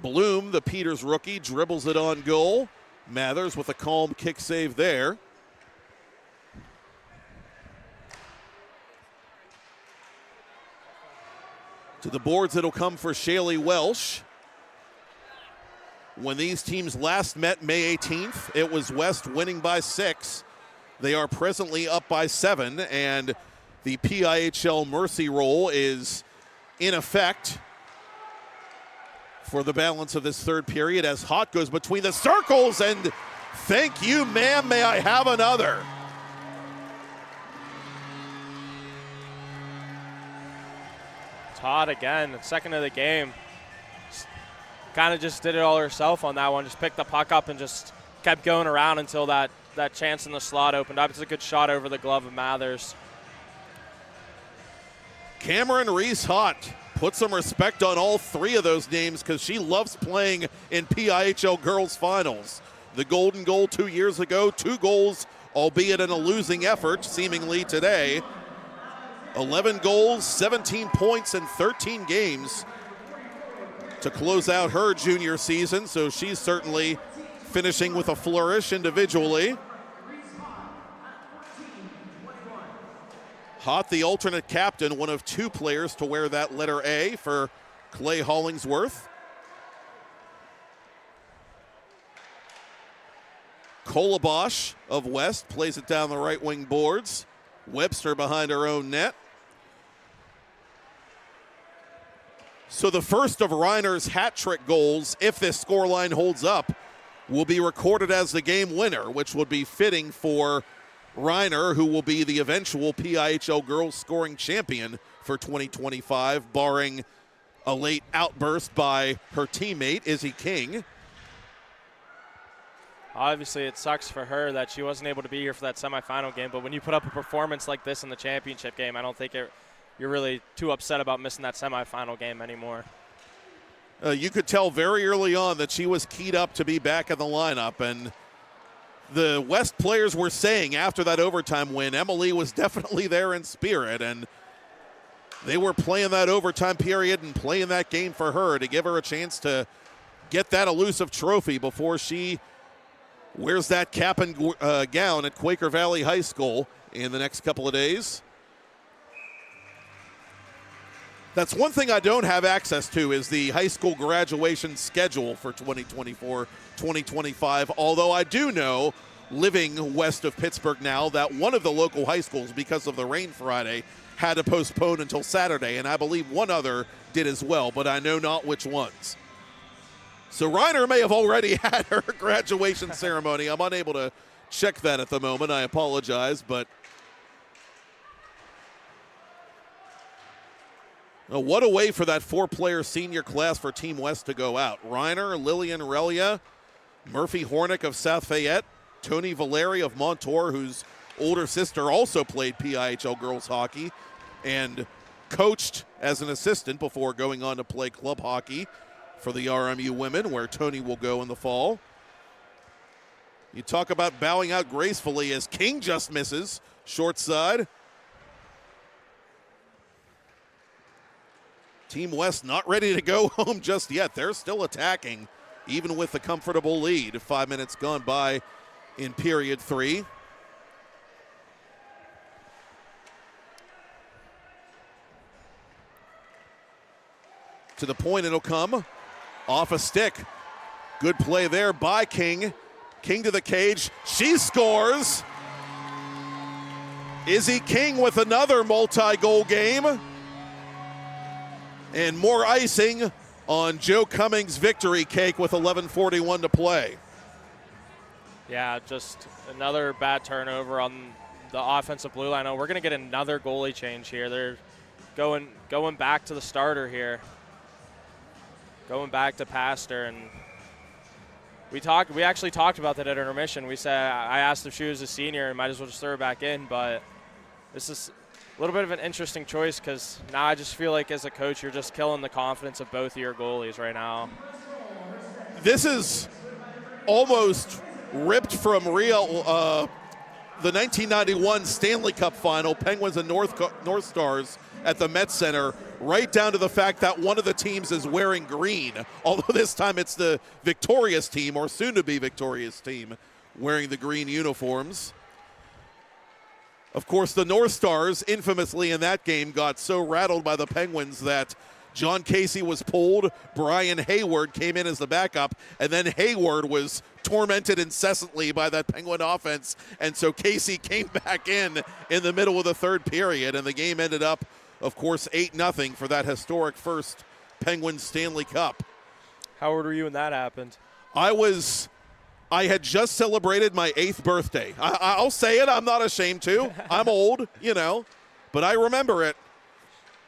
Bloom, the Peters rookie, dribbles it on goal. Mathers with a calm kick save there. To the boards, it'll come for Shaylee Welsh. When these teams last met May 18th, it was West winning by 6. They are presently up by 7, and the PIHL mercy roll is in effect for the balance of this third period as Hott goes between the circles, and thank you, ma'am, may I have another? Hott again, second of the game. Kind of just did it all herself on that one. Just picked the puck up and just kept going around until that chance in the slot opened up. It's a good shot over the glove of Mathers. Cameron Reese-Hott put some respect on all three of those names because she loves playing in PIHL Girls Finals. The golden goal 2 years ago, 2 goals, albeit in a losing effort, seemingly today. 11 goals, 17 points in 13 games to close out her junior season, so she's certainly finishing with a flourish individually. Hott, the alternate captain, one of 2 players to wear that letter A for Clay Hollingsworth. Kolobosh of West plays it down the right wing boards. Webster behind her own net. So the first of Reiner's hat trick goals, if this scoreline holds up, will be recorded as the game winner, which would be fitting for Reiner, who will be the eventual PIHL Girls Scoring Champion for 2025, barring a late outburst by her teammate, Izzy King. Obviously, it sucks for her that she wasn't able to be here for that semifinal game, but when you put up a performance like this in the championship game, I don't think you're really too upset about missing that semifinal game anymore. You could tell very early on that she was keyed up to be back in the lineup, and the West players were saying after that overtime win, Emily was definitely there in spirit, and they were playing that overtime period and playing that game for her to give her a chance to get that elusive trophy before she wears that cap and gown at Quaker Valley High School in the next couple of days. That's one thing I don't have access to is the high school graduation schedule for 2024-2025, although I do know, living west of Pittsburgh now, that one of the local high schools, because of the rain Friday, had to postpone until Saturday, and I believe one other did as well, but I know not which ones. So Reiner may have already had her graduation ceremony. I'm unable to check that at the moment. I apologize, but what a way for that 4-player senior class for Team West to go out. Reiner, Lillian Relia, Murphy Hornick of South Fayette, Tony Valeri of Montour, whose older sister also played PIHL girls hockey and coached as an assistant before going on to play club hockey for the RMU women, where Tony will go in the fall. You talk about bowing out gracefully as King just misses, short side. Team West not ready to go home just yet. They're still attacking, even with the comfortable lead. 5 minutes gone by in period 3. To the point it'll come. Off a stick. Good play there by King. King to the cage. She scores. Izzy King with another multi-goal game. And more icing on Joe Cummings' victory cake with 11:41 to play. Yeah, just another bad turnover on the offensive blue line. Oh, we're going to get another goalie change here. They're going back to the starter here. Going back to Pastor, and we actually talked about that at intermission. We said, I asked if she was a senior and might as well just throw her back in, but this is a little bit of an interesting choice because now I just feel like as a coach you're just killing the confidence of both of your goalies right now. This is almost ripped from the 1991 Stanley Cup final, Penguins and North Stars at the Met Center, right down to the fact that one of the teams is wearing green, although this time it's the victorious team, or soon-to-be victorious team, wearing the green uniforms. Of course, the North Stars, infamously in that game, got so rattled by the Penguins that John Casey was pulled, Brian Hayward came in as the backup, and then Hayward was tormented incessantly by that Penguin offense, and so Casey came back in the middle of the third period, and the game ended up, of course, 8-0 for that historic first Penguins Stanley Cup. How old were you when that happened? I had just celebrated my 8th birthday. I'll say it. I'm not ashamed to. I'm old, but I remember it.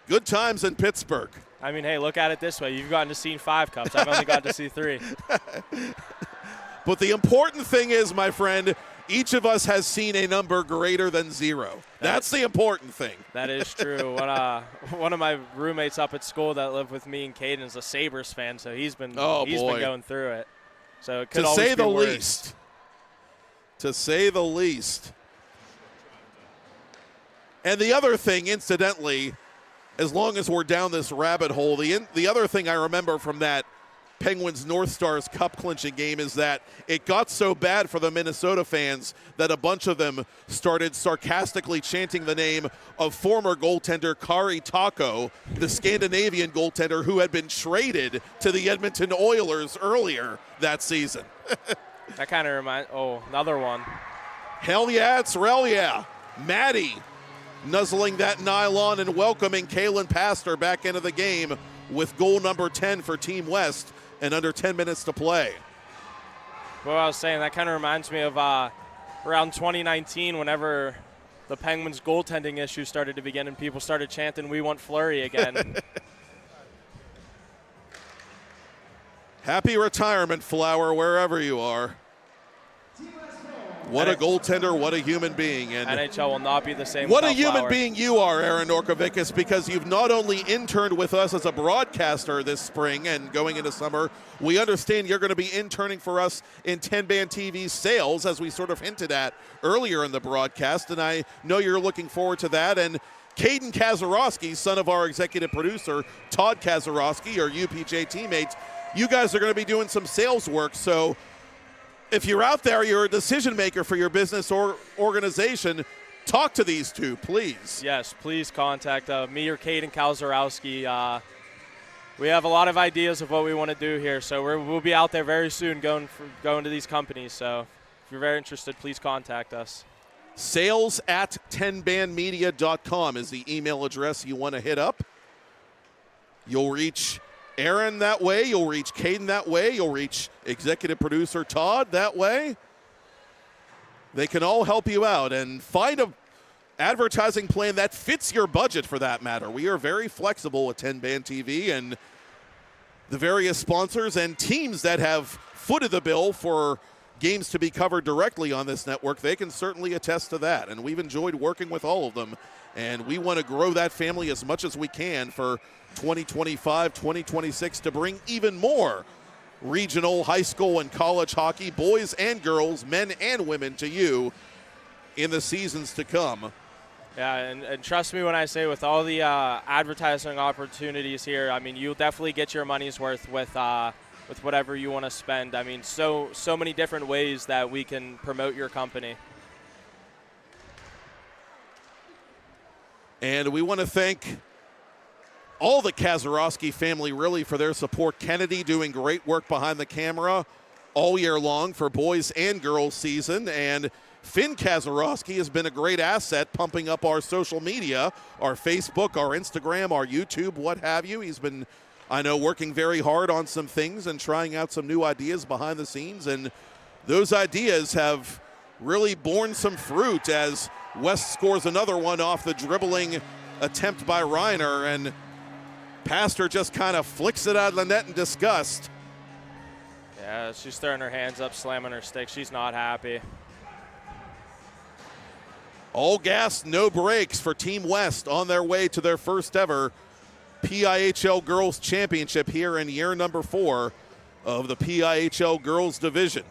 Good times in Pittsburgh. I mean, hey, look at it this way. You've gotten to see 5 cups. I've only gotten to see 3. But the important thing is, my friend, each of us has seen a number greater than 0. That's the important thing. That is true. One of my roommates up at school that lived with me and Caden is a Sabres fan, so he's been going through it. So it could always be worse. To say the least. And the other thing, incidentally, as long as we're down this rabbit hole, the other thing I remember from that Penguins North Stars Cup clinching game is that it got so bad for the Minnesota fans that a bunch of them started sarcastically chanting the name of former goaltender Kari Taco, the Scandinavian goaltender who had been traded to the Edmonton Oilers earlier that season. That kind of reminds, another one. Hell yeah, it's rel yeah. Maddie nuzzling that nylon and welcoming Kalen Pastor back into the game with goal number 10 for Team West and under 10 minutes to play. Well, I was saying, that kind of reminds me of around 2019 whenever the Penguins' goaltending issues started to begin and people started chanting, "We want Fleury" again. Happy retirement, Flower, wherever you are. What a goaltender, what a human being. And NHL will not be the same what a without human Flower. being you are, Aaron Norkovicus, because you've not only interned with us as a broadcaster this spring and going into summer, we understand you're going to be interning for us in TenbandTV sales, as we sort of hinted at earlier in the broadcast, and I know you're looking forward to that. And Caden Kazarowski, son of our executive producer, Todd Kazarowski, our UPJ teammates, you guys are going to be doing some sales work, so if you're out there, you're a decision maker for your business or organization, talk to these two, please. Yes, please contact me or Caden Kazarowski. We have a lot of ideas of what we want to do here, so we'll be out there very soon going to these companies. So if you're very interested, please contact us. Sales@tenbandmedia.com is the email address you want to hit up. You'll reach Aaron that way, you'll reach Caden that way, you'll reach executive producer Todd that way. They can all help you out and find a advertising plan that fits your budget, for that matter. We are very flexible at TenbandTV, and the various sponsors and teams that have footed the bill for games to be covered directly on this network, they can certainly attest to that, and we've enjoyed working with all of them, and we want to grow that family as much as we can for 2025, 2026 to bring even more regional, high school, and college hockey, boys and girls, men and women, to you in the seasons to come. Yeah, and trust me when I say, with all the advertising opportunities here, I mean, you'll definitely get your money's worth with whatever you want to spend. I mean, so many different ways that we can promote your company. And we want to thank all the Kazarowski family, really, for their support. Kennedy doing great work behind the camera all year long for boys and girls season. And Finn Kazarowski has been a great asset, pumping up our social media, our Facebook, our Instagram, our YouTube, what have you. He's been, I know, working very hard on some things and trying out some new ideas behind the scenes. And those ideas have really borne some fruit as West scores another one off the dribbling attempt by Reiner, and Pastor just kind of flicks it out of the net in disgust. Yeah, she's throwing her hands up, slamming her stick. She's not happy. All gas, no brakes for Team West on their way to their first ever PIHL Girls Championship here in year number 4 of the PIHL Girls Division.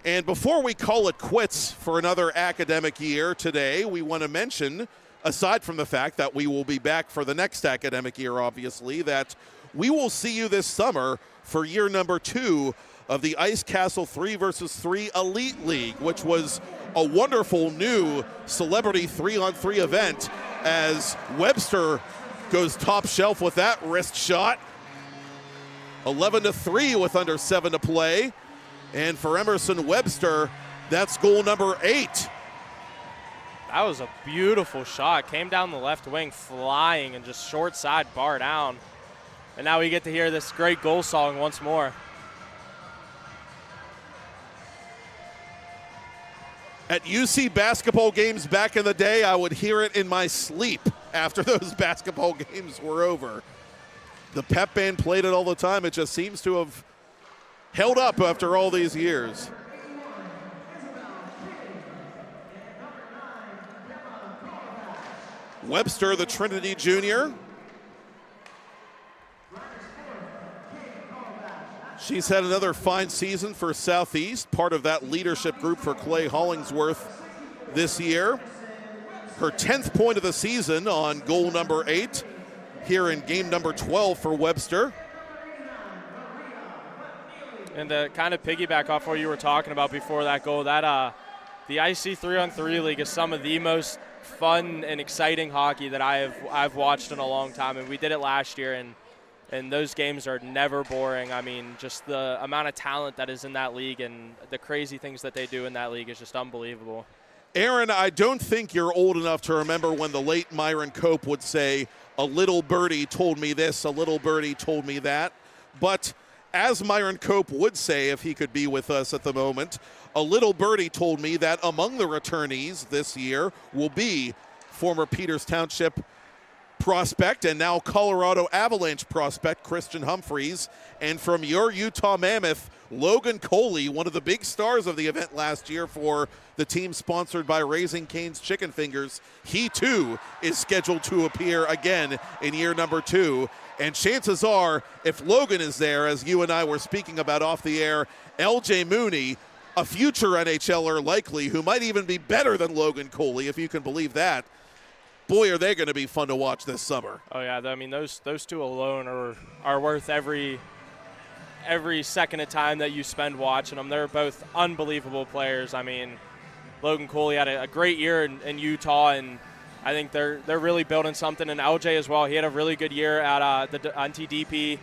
And before we call it quits for another academic year today, we want to mention, aside from the fact that we will be back for the next academic year, obviously, that we will see you this summer for year number 2 of the Ice Castle 3-vs-3 Elite League, which was a wonderful new celebrity 3-on-3 event, as Webster goes top shelf with that wrist shot. 11-3 with under 7 to play. And for Emerson Webster, that's goal number 8. That was a beautiful shot. Came down the left wing flying and just short side bar down. And now we get to hear this great goal song once more. At UC basketball games back in the day, I would hear it in my sleep after those basketball games were over. The pep band played it all the time. It just seems to have held up after all these years. Webster, the Trinity junior. She's had another fine season for Southeast, part of that leadership group for Clay Hollingsworth this year. Her 10th point of the season on goal number 8 here in game number 12 for Webster. And to kind of piggyback off what you were talking about before that goal, that the IC 3-on-3 league is some of the most fun and exciting hockey that I've watched in a long time, and we did it last year, and those games are never boring. I mean, just the amount of talent that is in that league and the crazy things that they do in that league is just unbelievable. Aaron, I don't think you're old enough to remember when the late Myron Cope would say, "A little birdie told me this, a little birdie told me that," but as Myron Cope would say if he could be with us at the moment, a little birdie told me that among the returnees this year will be former Peters Township prospect and now Colorado Avalanche prospect Christian Humphreys, and from your Utah Mammoth, Logan Coley, one of the big stars of the event last year for the team sponsored by Raising Cane's Chicken Fingers. He too is scheduled to appear again in year number 2. And chances are, if Logan is there, as you and I were speaking about off the air, LJ Mooney, a future NHLer likely, who might even be better than Logan Coley, if you can believe that. Boy, are they going to be fun to watch this summer. Oh yeah, I mean those two alone are worth every second of time that you spend watching them. They're both unbelievable players. I mean, Logan Coley had a great year in Utah, and I think they're really building something. And LJ as well. He had a really good year at on TDP,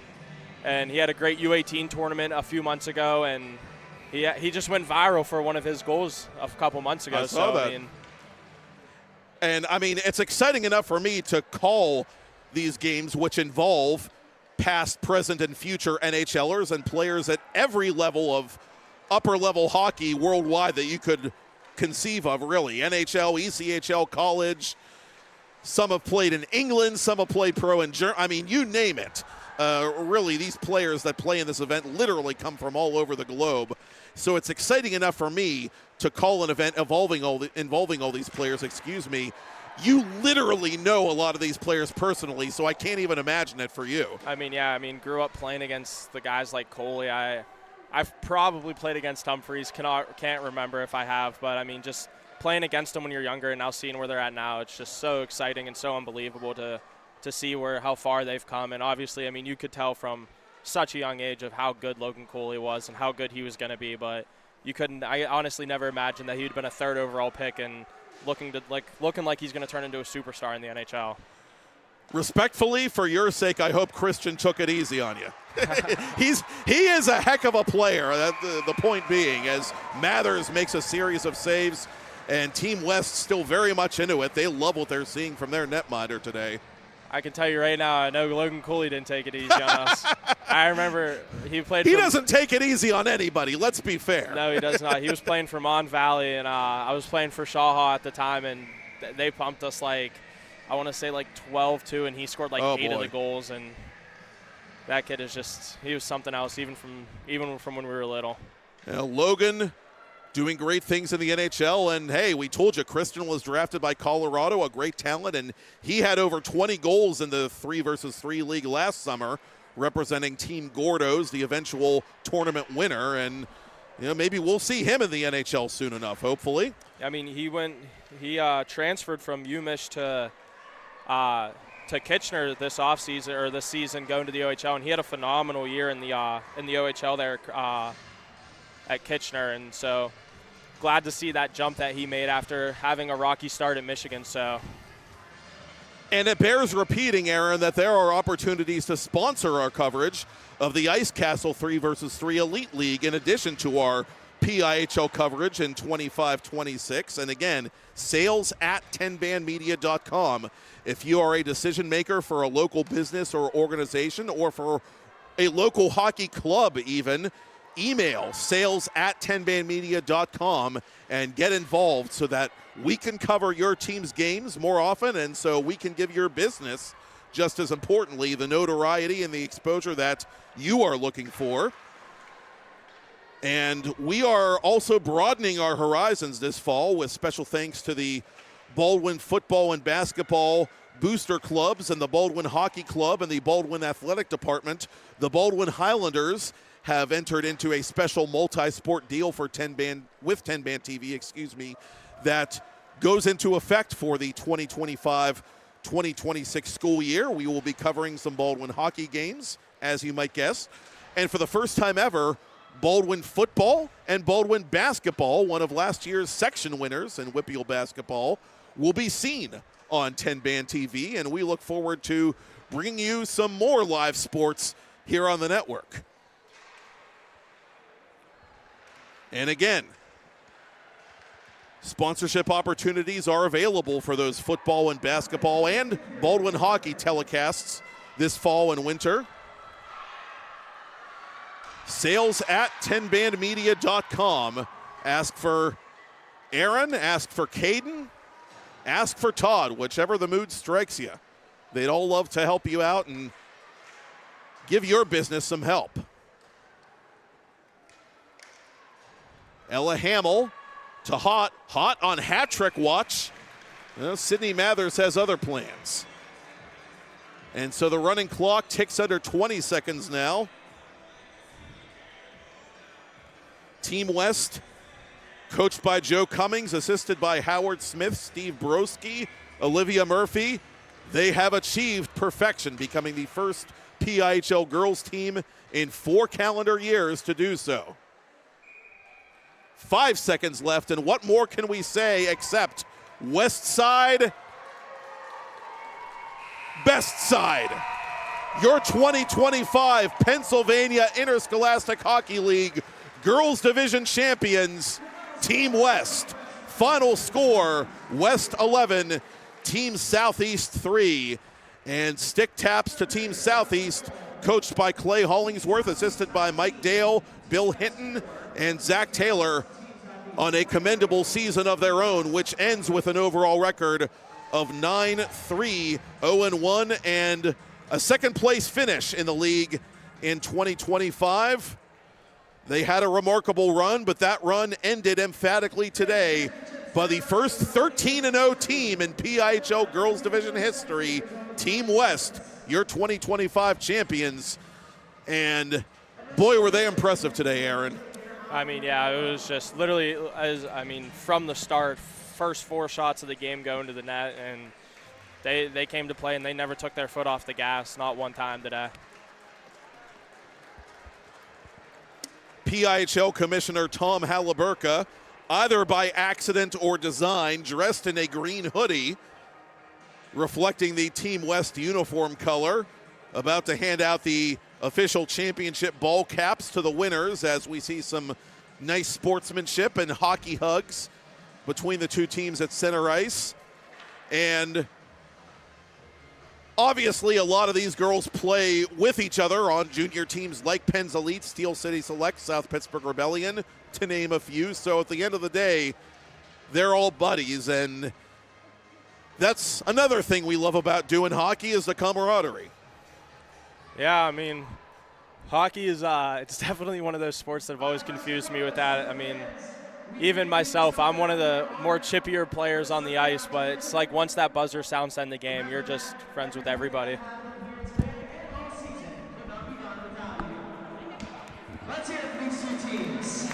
and he had a great U18 tournament a few months ago, and he just went viral for one of his goals a couple months ago. I saw that. I mean, it's exciting enough for me to call these games, which involve past, present, and future NHLers and players at every level of upper-level hockey worldwide that you could conceive of, really. NHL, ECHL, college. Some have played in England. Some have played pro in Germany. I mean, you name it. Really, these players that play in this event literally come from all over the globe. So it's exciting enough for me to call an event involving all these players. You literally know a lot of these players personally, so I can't even imagine it for you. I mean, grew up playing against the guys like Coley. I've probably played against Humphreys. Can't remember if I have, but I mean, just playing against them when you're younger and now seeing where they're at now, it's just so exciting and so unbelievable to see how far they've come. And obviously, I mean, you could tell from such a young age of how good Logan Coley was and how good he was going to be, but I honestly never imagined that he'd been a 3rd overall pick and looking like he's going to turn into a superstar in the NHL. Respectfully, for your sake, I hope Christian took it easy on you. He is a heck of a player. The point being, as Mathers makes a series of saves, and Team West still very much into it. They love what they're seeing from their netminder today. I can tell you right now, I know Logan Coley didn't take it easy on us. I remember he played. He doesn't take it easy on anybody. Let's be fair. No, he does not. He was playing for Mon Valley, and I was playing for Shaw at the time, and they pumped us I want to say 12-2, and he scored 8 of the goals. And that kid he was something else, even from when we were little. Logan doing great things in the NHL, and hey, we told you Christian was drafted by Colorado, a great talent, and he had over 20 goals in the 3-versus-3 league last summer, representing Team Gordos, the eventual tournament winner, and maybe we'll see him in the NHL soon enough, hopefully. I mean, he transferred from UMich to Kitchener this offseason or this season, going to the OHL, and he had a phenomenal year in the OHL there at Kitchener, and so glad to see that jump that he made after having a rocky start at Michigan. And it bears repeating, Aaron, that there are opportunities to sponsor our coverage of the Ice Castle 3-versus-3 Elite League in addition to our PIHL coverage in 25-26. And again, sales at TenbandMedia.com. If you are a decision maker for a local business or organization, or for a local hockey club even, email sales at TenbandMedia.com and get involved so that we can cover your team's games more often, and so we can give your business, just as importantly, the notoriety and the exposure that you are looking for. And we are also broadening our horizons this fall with special thanks to the Baldwin Football and Basketball Booster Clubs and the Baldwin Hockey Club and the Baldwin Athletic Department. The Baldwin Highlanders have entered into a special multi-sport deal for TenbandTV, that goes into effect for the 2025-2026 school year. We will be covering some Baldwin hockey games, as you might guess. And for the first time ever, Baldwin football and Baldwin basketball, one of last year's section winners in WPIHL basketball, will be seen on TenbandTV, and we look forward to bringing you some more live sports here on the network. And again, sponsorship opportunities are available for those football and basketball and Baldwin hockey telecasts this fall and winter. Sales at TenbandMedia.com. Ask for Aaron, ask for Caden, ask for Todd, whichever the mood strikes you. They'd all love to help you out and give your business some help. Ella Hamill to Hot on hat trick watch. Well, Sydney Mathers has other plans. And so the running clock ticks under 20 seconds now. Team West, coached by Joe Cummings, assisted by Howard Smith, Steve Broski, Olivia Murphy. They have achieved perfection, becoming the first PIHL girls team in 4 calendar years to do so. 5 seconds left, and what more can we say except West Side, Best Side. Your 2025 Pennsylvania Interscholastic Hockey League Girls Division champions, Team West. Final score, West 11, Team Southeast 3. And stick taps to Team Southeast, coached by Clay Hollingsworth, assisted by Mike Dale, Bill Hinton, and Zach Taylor, on a commendable season of their own, which ends with an overall record of 9-3-0-1 and a second-place finish in the league in 2025. They had a remarkable run, but that run ended emphatically today by the first 13-0 team in PIHL Girls Division history, Team West, your 2025 champions. And boy, were they impressive today, Aaron. I mean, yeah, it was just literally, from the start, first 4 shots of the game going to the net, and they came to play, and they never took their foot off the gas, not one time today. PIHL Commissioner Tom Halliburka, either by accident or design, dressed in a green hoodie, reflecting the Team West uniform color, about to hand out the official championship ball caps to the winners, as we see some nice sportsmanship and hockey hugs between the two teams at center ice. And obviously a lot of these girls play with each other on junior teams like Penn's Elite, Steel City Select, South Pittsburgh Rebellion, to name a few. So at the end of the day, they're all buddies, and that's another thing we love about doing hockey, is the camaraderie. Yeah, I mean, hockey is it's definitely one of those sports that have always confused me with that. I mean, even myself, I'm one of the more chippier players on the ice, but it's like once that buzzer sounds to end the game, you're just friends with everybody. Let's hear it for these 2 teams.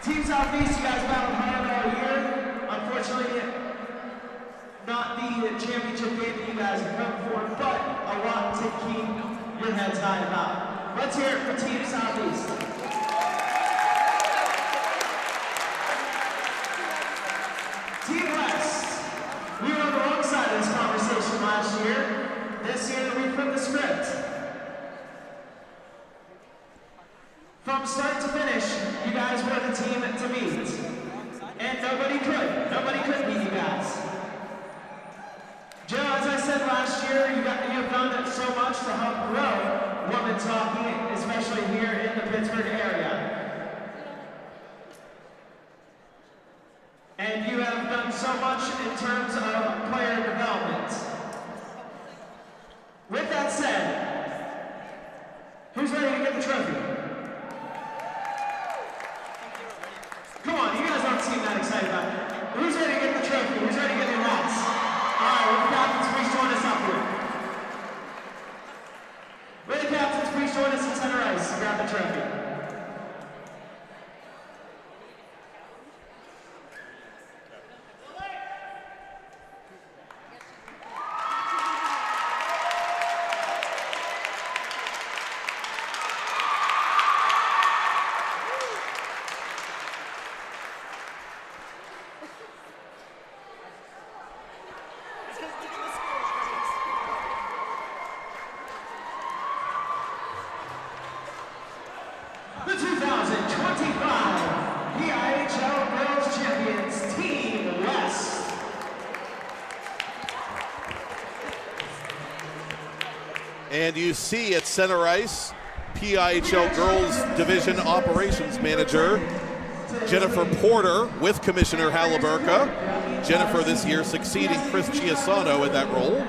Team Southeast, you guys battled hard all year. Unfortunately, not the championship game that you guys have come for, but a lot to keep your heads high about. Let's hear it for Team Southeast. Team West, we were on the wrong side of this conversation last year. team to beat. And nobody could beat you guys. Joe, as I said last year, you have done so much to help grow women's hockey, especially here in the Pittsburgh area. And you have done so much in terms of player development. With that said, who's ready to get the trophy? Come on, you guys don't seem that excited about it. Who's ready to get the trophy? Who's ready to get their hats? All right, will the captains please join us up here? Will the captains please join us in center ice and grab the trophy? The 2025 PIHL Girls Champions, Team West. And you see at center ice, PIHL Girls Division Operations Manager Jennifer Porter with Commissioner Halliburka. Jennifer this year succeeding Chris Chiasano in that role.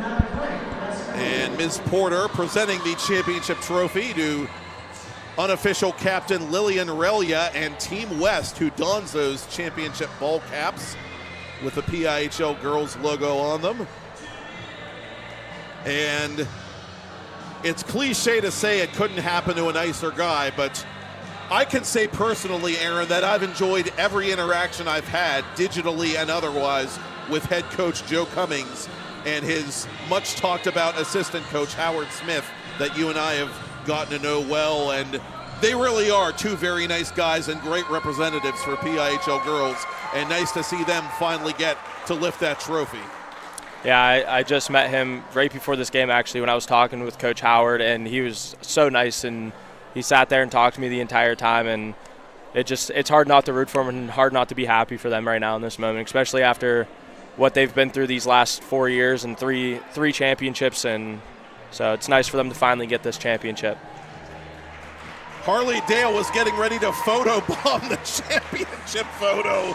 And Ms. Porter presenting the championship trophy to unofficial captain Lillian Relia and Team West, who dons those championship ball caps with the PIHL Girls logo on them. And it's cliche to say it couldn't happen to a nicer guy, but I can say personally, Aaron, that I've enjoyed every interaction I've had, digitally and otherwise, with head coach Joe Cummings and his much talked about assistant coach Howard Smith that you and I have gotten to know well, and they really are two very nice guys and great representatives for PIHL Girls, and nice to see them finally get to lift that trophy. Yeah, I just met him right before this game, actually, when I was talking with Coach Howard, and he was so nice, and he sat there and talked to me the entire time, and it's hard not to root for him and hard not to be happy for them right now in this moment, especially after what they've been through these last 4 years and three championships, and so it's nice for them to finally get this championship. Harley Dale was getting ready to photobomb the championship photo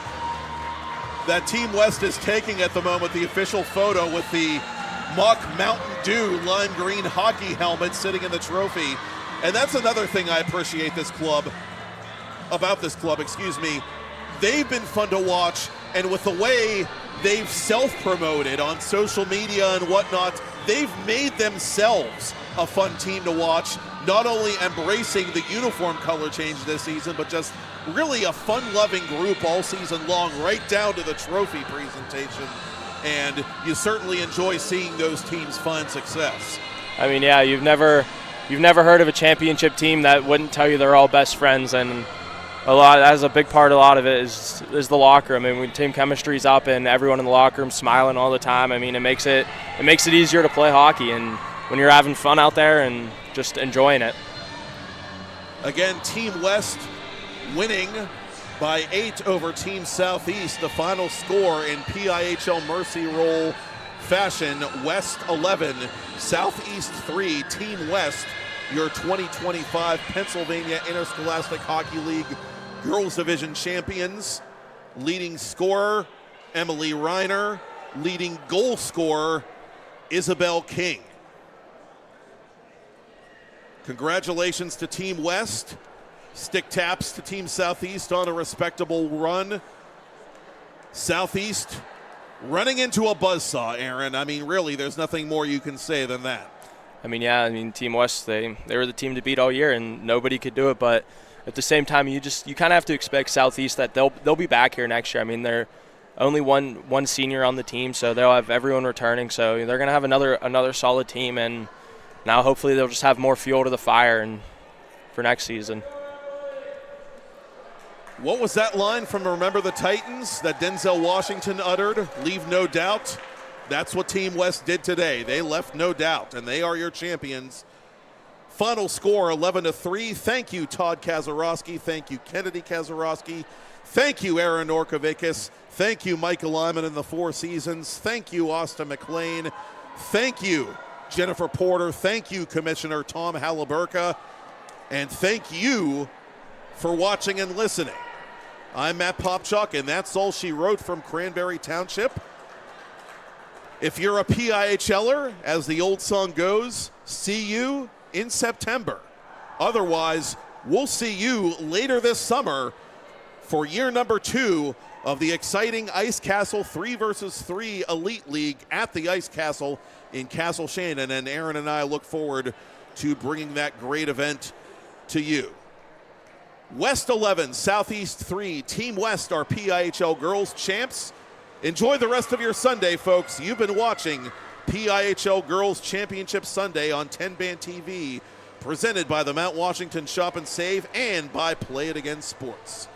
that Team West is taking at the moment, the official photo with the mock Mountain Dew lime green hockey helmet sitting in the trophy. And that's another thing I appreciate about this club, They've been fun to watch, and with the way they've self-promoted on social media and whatnot, they've made themselves a fun team to watch, not only embracing the uniform color change this season, but just really a fun-loving group all season long, right down to the trophy presentation. And you certainly enjoy seeing those teams find success. I mean, yeah, you've never heard of a championship team that wouldn't tell you they're all best friends, and a big part of it is the locker room. I mean, when team chemistry's up and everyone in the locker room smiling all the time, I mean, it makes it easier to play hockey, and when you're having fun out there and just enjoying it. Again, Team West winning by 8 over Team Southeast. The final score in PIHL Mercy Roll fashion: West 11, Southeast 3. Team West, your 2025 Pennsylvania Interscholastic Hockey League Girls Division champions. Leading scorer, Emily Reiner. Leading goal scorer, Isabel King. Congratulations to Team West. Stick taps to Team Southeast on a respectable run. Southeast running into a buzzsaw, Aaron. I mean, really, there's nothing more you can say than that. I mean, yeah, Team West, they were the team to beat all year, and nobody could do it. But at the same time, you kind of have to expect Southeast that they'll be back here next year. I mean, they're only one senior on the team, so they'll have everyone returning. So they're going to have another solid team, and now hopefully they'll just have more fuel to the fire for next season. What was that line from Remember the Titans that Denzel Washington uttered? Leave no doubt. That's what Team West did today. They left no doubt, and they are your champions. Final score 11-3. Thank you, Todd Kazarowski. Thank you, Kennedy Kazarowski. Thank you, Aaron Norkovicus. Thank you, Michael Lyman in the Four Seasons. Thank you, Austin McLean. Thank you, Jennifer Porter. Thank you, Commissioner Tom Halliburka. And thank you for watching and listening. I'm Matt Popchock, and that's all she wrote from Cranberry Township. If you're a PIHLer, as the old song goes, see you in September. Otherwise, we'll see you later this summer for year number 2 of the exciting Ice Castle 3-versus-3 Elite League at the Ice Castle in Castle Shannon. And Aaron and I look forward to bringing that great event to you. West 11, Southeast 3, Team West are PIHL Girls Champs. Enjoy the rest of your Sunday, folks. You've been watching PIHL Girls Championship Sunday on TenbandTV, presented by the Mount Washington Shop and Save and by Play It Again Sports.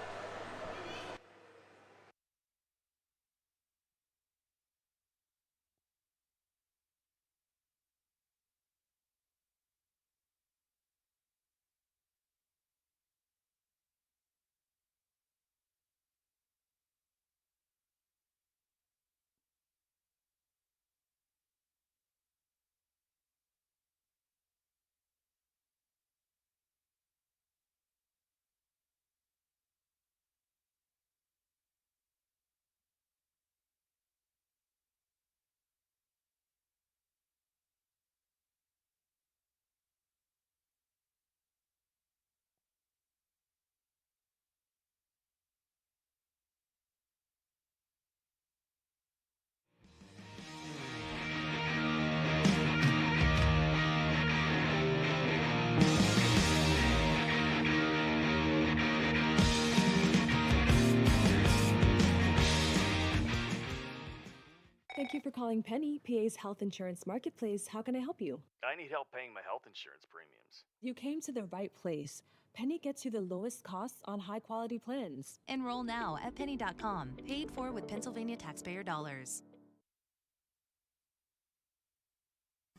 Thank you for calling Penny, PA's health insurance marketplace. How can I help you? I need help paying my health insurance premiums. You came to the right place. Penny gets you the lowest costs on high-quality plans. Enroll now at penny.com. Paid for with Pennsylvania taxpayer dollars.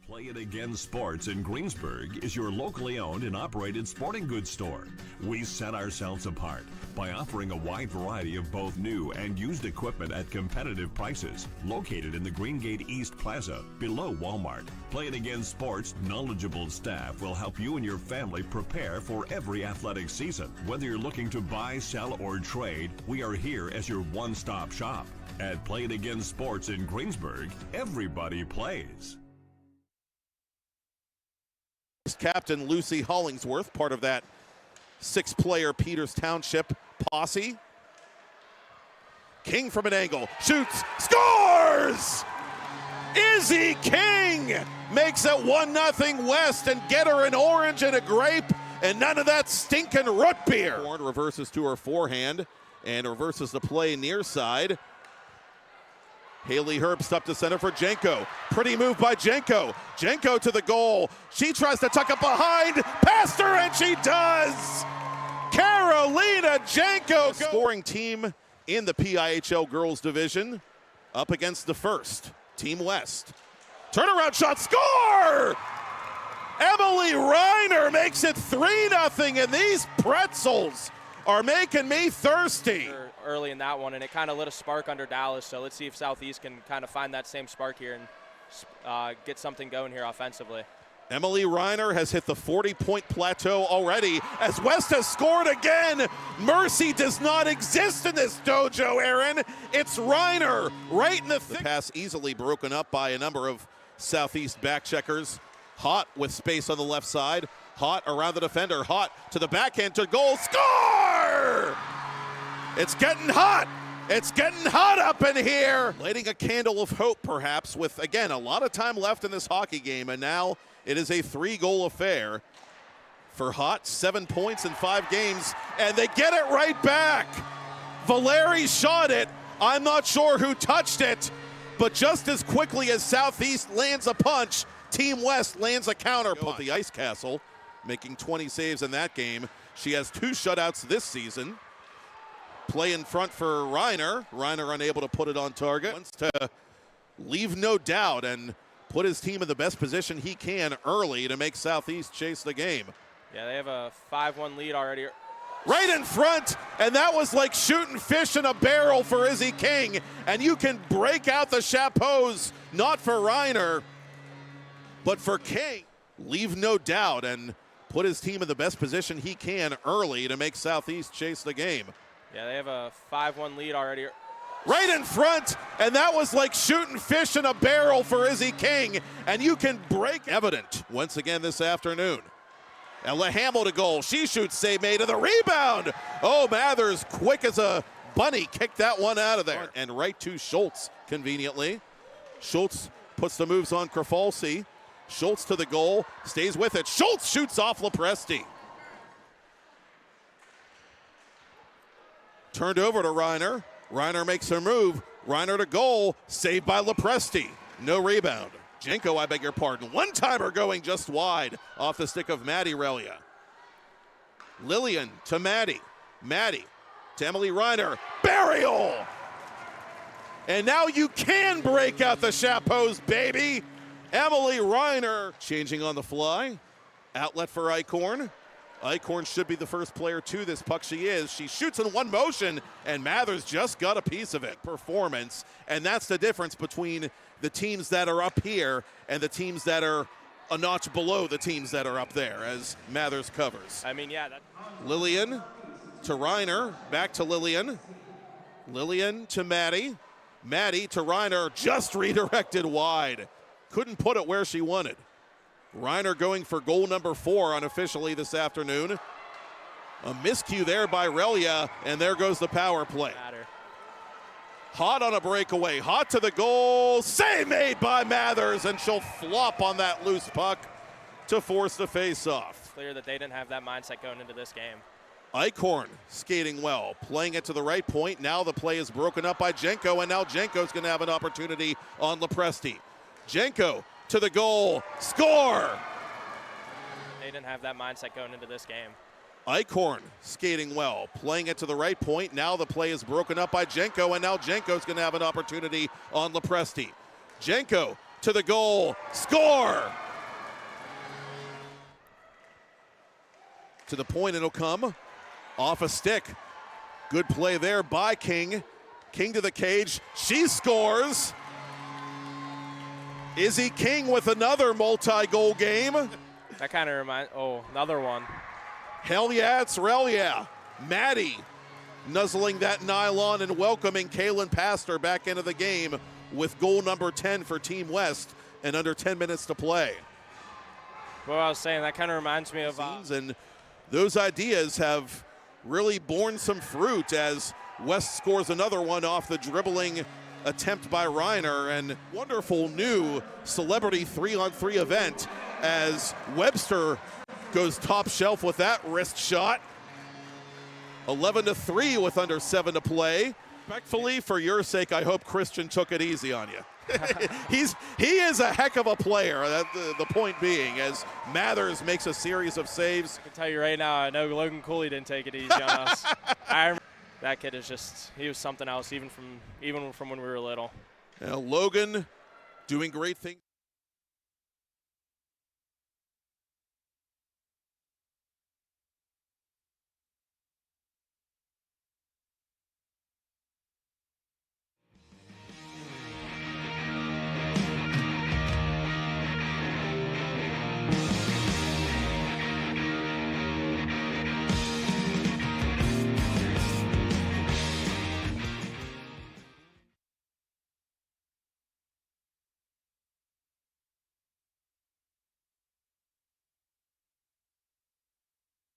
Play It Again Sports in Greensburg is your locally owned and operated sporting goods store. We set ourselves apart by offering a wide variety of both new and used equipment at competitive prices. Located in the Greengate East Plaza, below Walmart, Play It Again Sports' knowledgeable staff will help you and your family prepare for every athletic season. Whether you're looking to buy, sell, or trade, we are here as your one-stop shop. At Play It Again Sports in Greensburg, everybody plays. Captain Lucy Hollingsworth, part of that 6-player Peters Township posse. King from an angle, shoots, scores! Izzy King makes it 1-0 West, and get her an orange and a grape and none of that stinking root beer. Reverses to her forehand and reverses the play near side. Haley Herbst up to center for Jenko. Pretty move by Jenko. Jenko to the goal. She tries to tuck it behind. Past her, and she does! Carolina Jenko, scoring team in the PIHL Girls Division, up against the first, Team West. Turnaround shot, score! Emily Reiner makes it 3-0, and these pretzels are making me thirsty. Early in that one, and it kind of lit a spark under Dallas, so let's see if Southeast can kind of find that same spark here and get something going here offensively. Emily Reiner has hit the 40-point plateau already as West has scored again. Mercy does not exist in this dojo, Aaron. It's Reiner right in the thick. The pass easily broken up by a number of Southeast back checkers. Hot with space on the left side. Hot around the defender. Hot to the backhand to goal. Score! It's getting hot. It's getting hot up in here. Lighting a candle of hope, perhaps, with, again, a lot of time left in this hockey game, and now it is a 3-goal affair for Hot. 7 points in 5 games, and they get it right back. Valeri shot it. I'm not sure who touched it, but just as quickly as Southeast lands a punch, Team West lands a counter punch. The Ice Castle, making 20 saves in that game. She has 2 shutouts this season. Play in front for Reiner. Reiner unable to put it on target. Wants to leave no doubt and put his team in the best position he can early to make Southeast chase the game. Yeah, they have a 5-1 lead already. Right in front, and that was like shooting fish in a barrel for Izzy King. And you can break out the chapeaus, not for Reiner, but for King. Leave no doubt and put his team in the best position he can early to make Southeast chase the game. Yeah, they have a 5-1 lead already. Right in front, and that was like shooting fish in a barrel for Izzy King. And you can break evident once again this afternoon. Ella Hamill to goal. She shoots, save made to the rebound. Oh, Mathers, quick as a bunny, kicked that one out of there. And right to Schultz, conveniently. Schultz puts the moves on Krafalski. Schultz to the goal, stays with it. Schultz shoots off Lepresti. Turned over to Reiner. Reiner makes her move. Reiner to goal, saved by Lepresti. No rebound. Jenko, I beg your pardon. One-timer going just wide off the stick of Maddie Relia. Lillian to Maddie. Maddie to Emily Reiner. Burial! And now you can break out the chapeaus, baby. Emily Reiner changing on the fly. Outlet for Eichhorn. Eichhorn should be the first player to this puck. She is. She shoots in one motion, and Mathers just got a piece of it. Performance, and that's the difference between the teams that are up here and the teams that are a notch below the teams that are up there, as Mathers covers. I mean, yeah. Lillian to Reiner, back to Lillian. Lillian to Maddie. Maddie to Reiner, just redirected wide. Couldn't put it where she wanted. Reiner going for goal number 4 unofficially this afternoon. A miscue there by Relia, and there goes the power play. Hot on a breakaway, hot to the goal, save made by Mathers, and she'll flop on that loose puck to force the face-off. Clear that they didn't have that mindset going into this game. Eichhorn skating well, playing it to the right point. Now the play is broken up by Jenko, and now Jenko's going to have an opportunity on Lepresti. Jenko to the goal, score! They didn't have that mindset going into this game. Eichhorn skating well, playing it to the right point. Now the play is broken up by Jenko, and now Jenko's going to have an opportunity on Lepresti. Jenko to the goal, score! To the point it'll come, off a stick. Good play there by King. King to the cage, she scores! Izzy King with another multi-goal game. That kind of reminds, another one. Hell yeah, it's Relia. Maddie nuzzling that nylon and welcoming Kaylin Pastor back into the game with goal number 10 for Team West and under 10 minutes to play. Well, I was saying, that kind of reminds me of... And those ideas have really borne some fruit as West scores another one off the dribbling attempt by Reiner, and wonderful new celebrity 3-on-3 event as Webster goes top shelf with that wrist shot. 11-3 with under 7 to play. Respectfully, for your sake, I hope Christian took it easy on you. He is a heck of a player, the point being, as Mathers makes a series of saves. I can tell you right now, I know Logan Cooley didn't take it easy on us. That kid is he was something else, even from when we were little. Logan doing great things.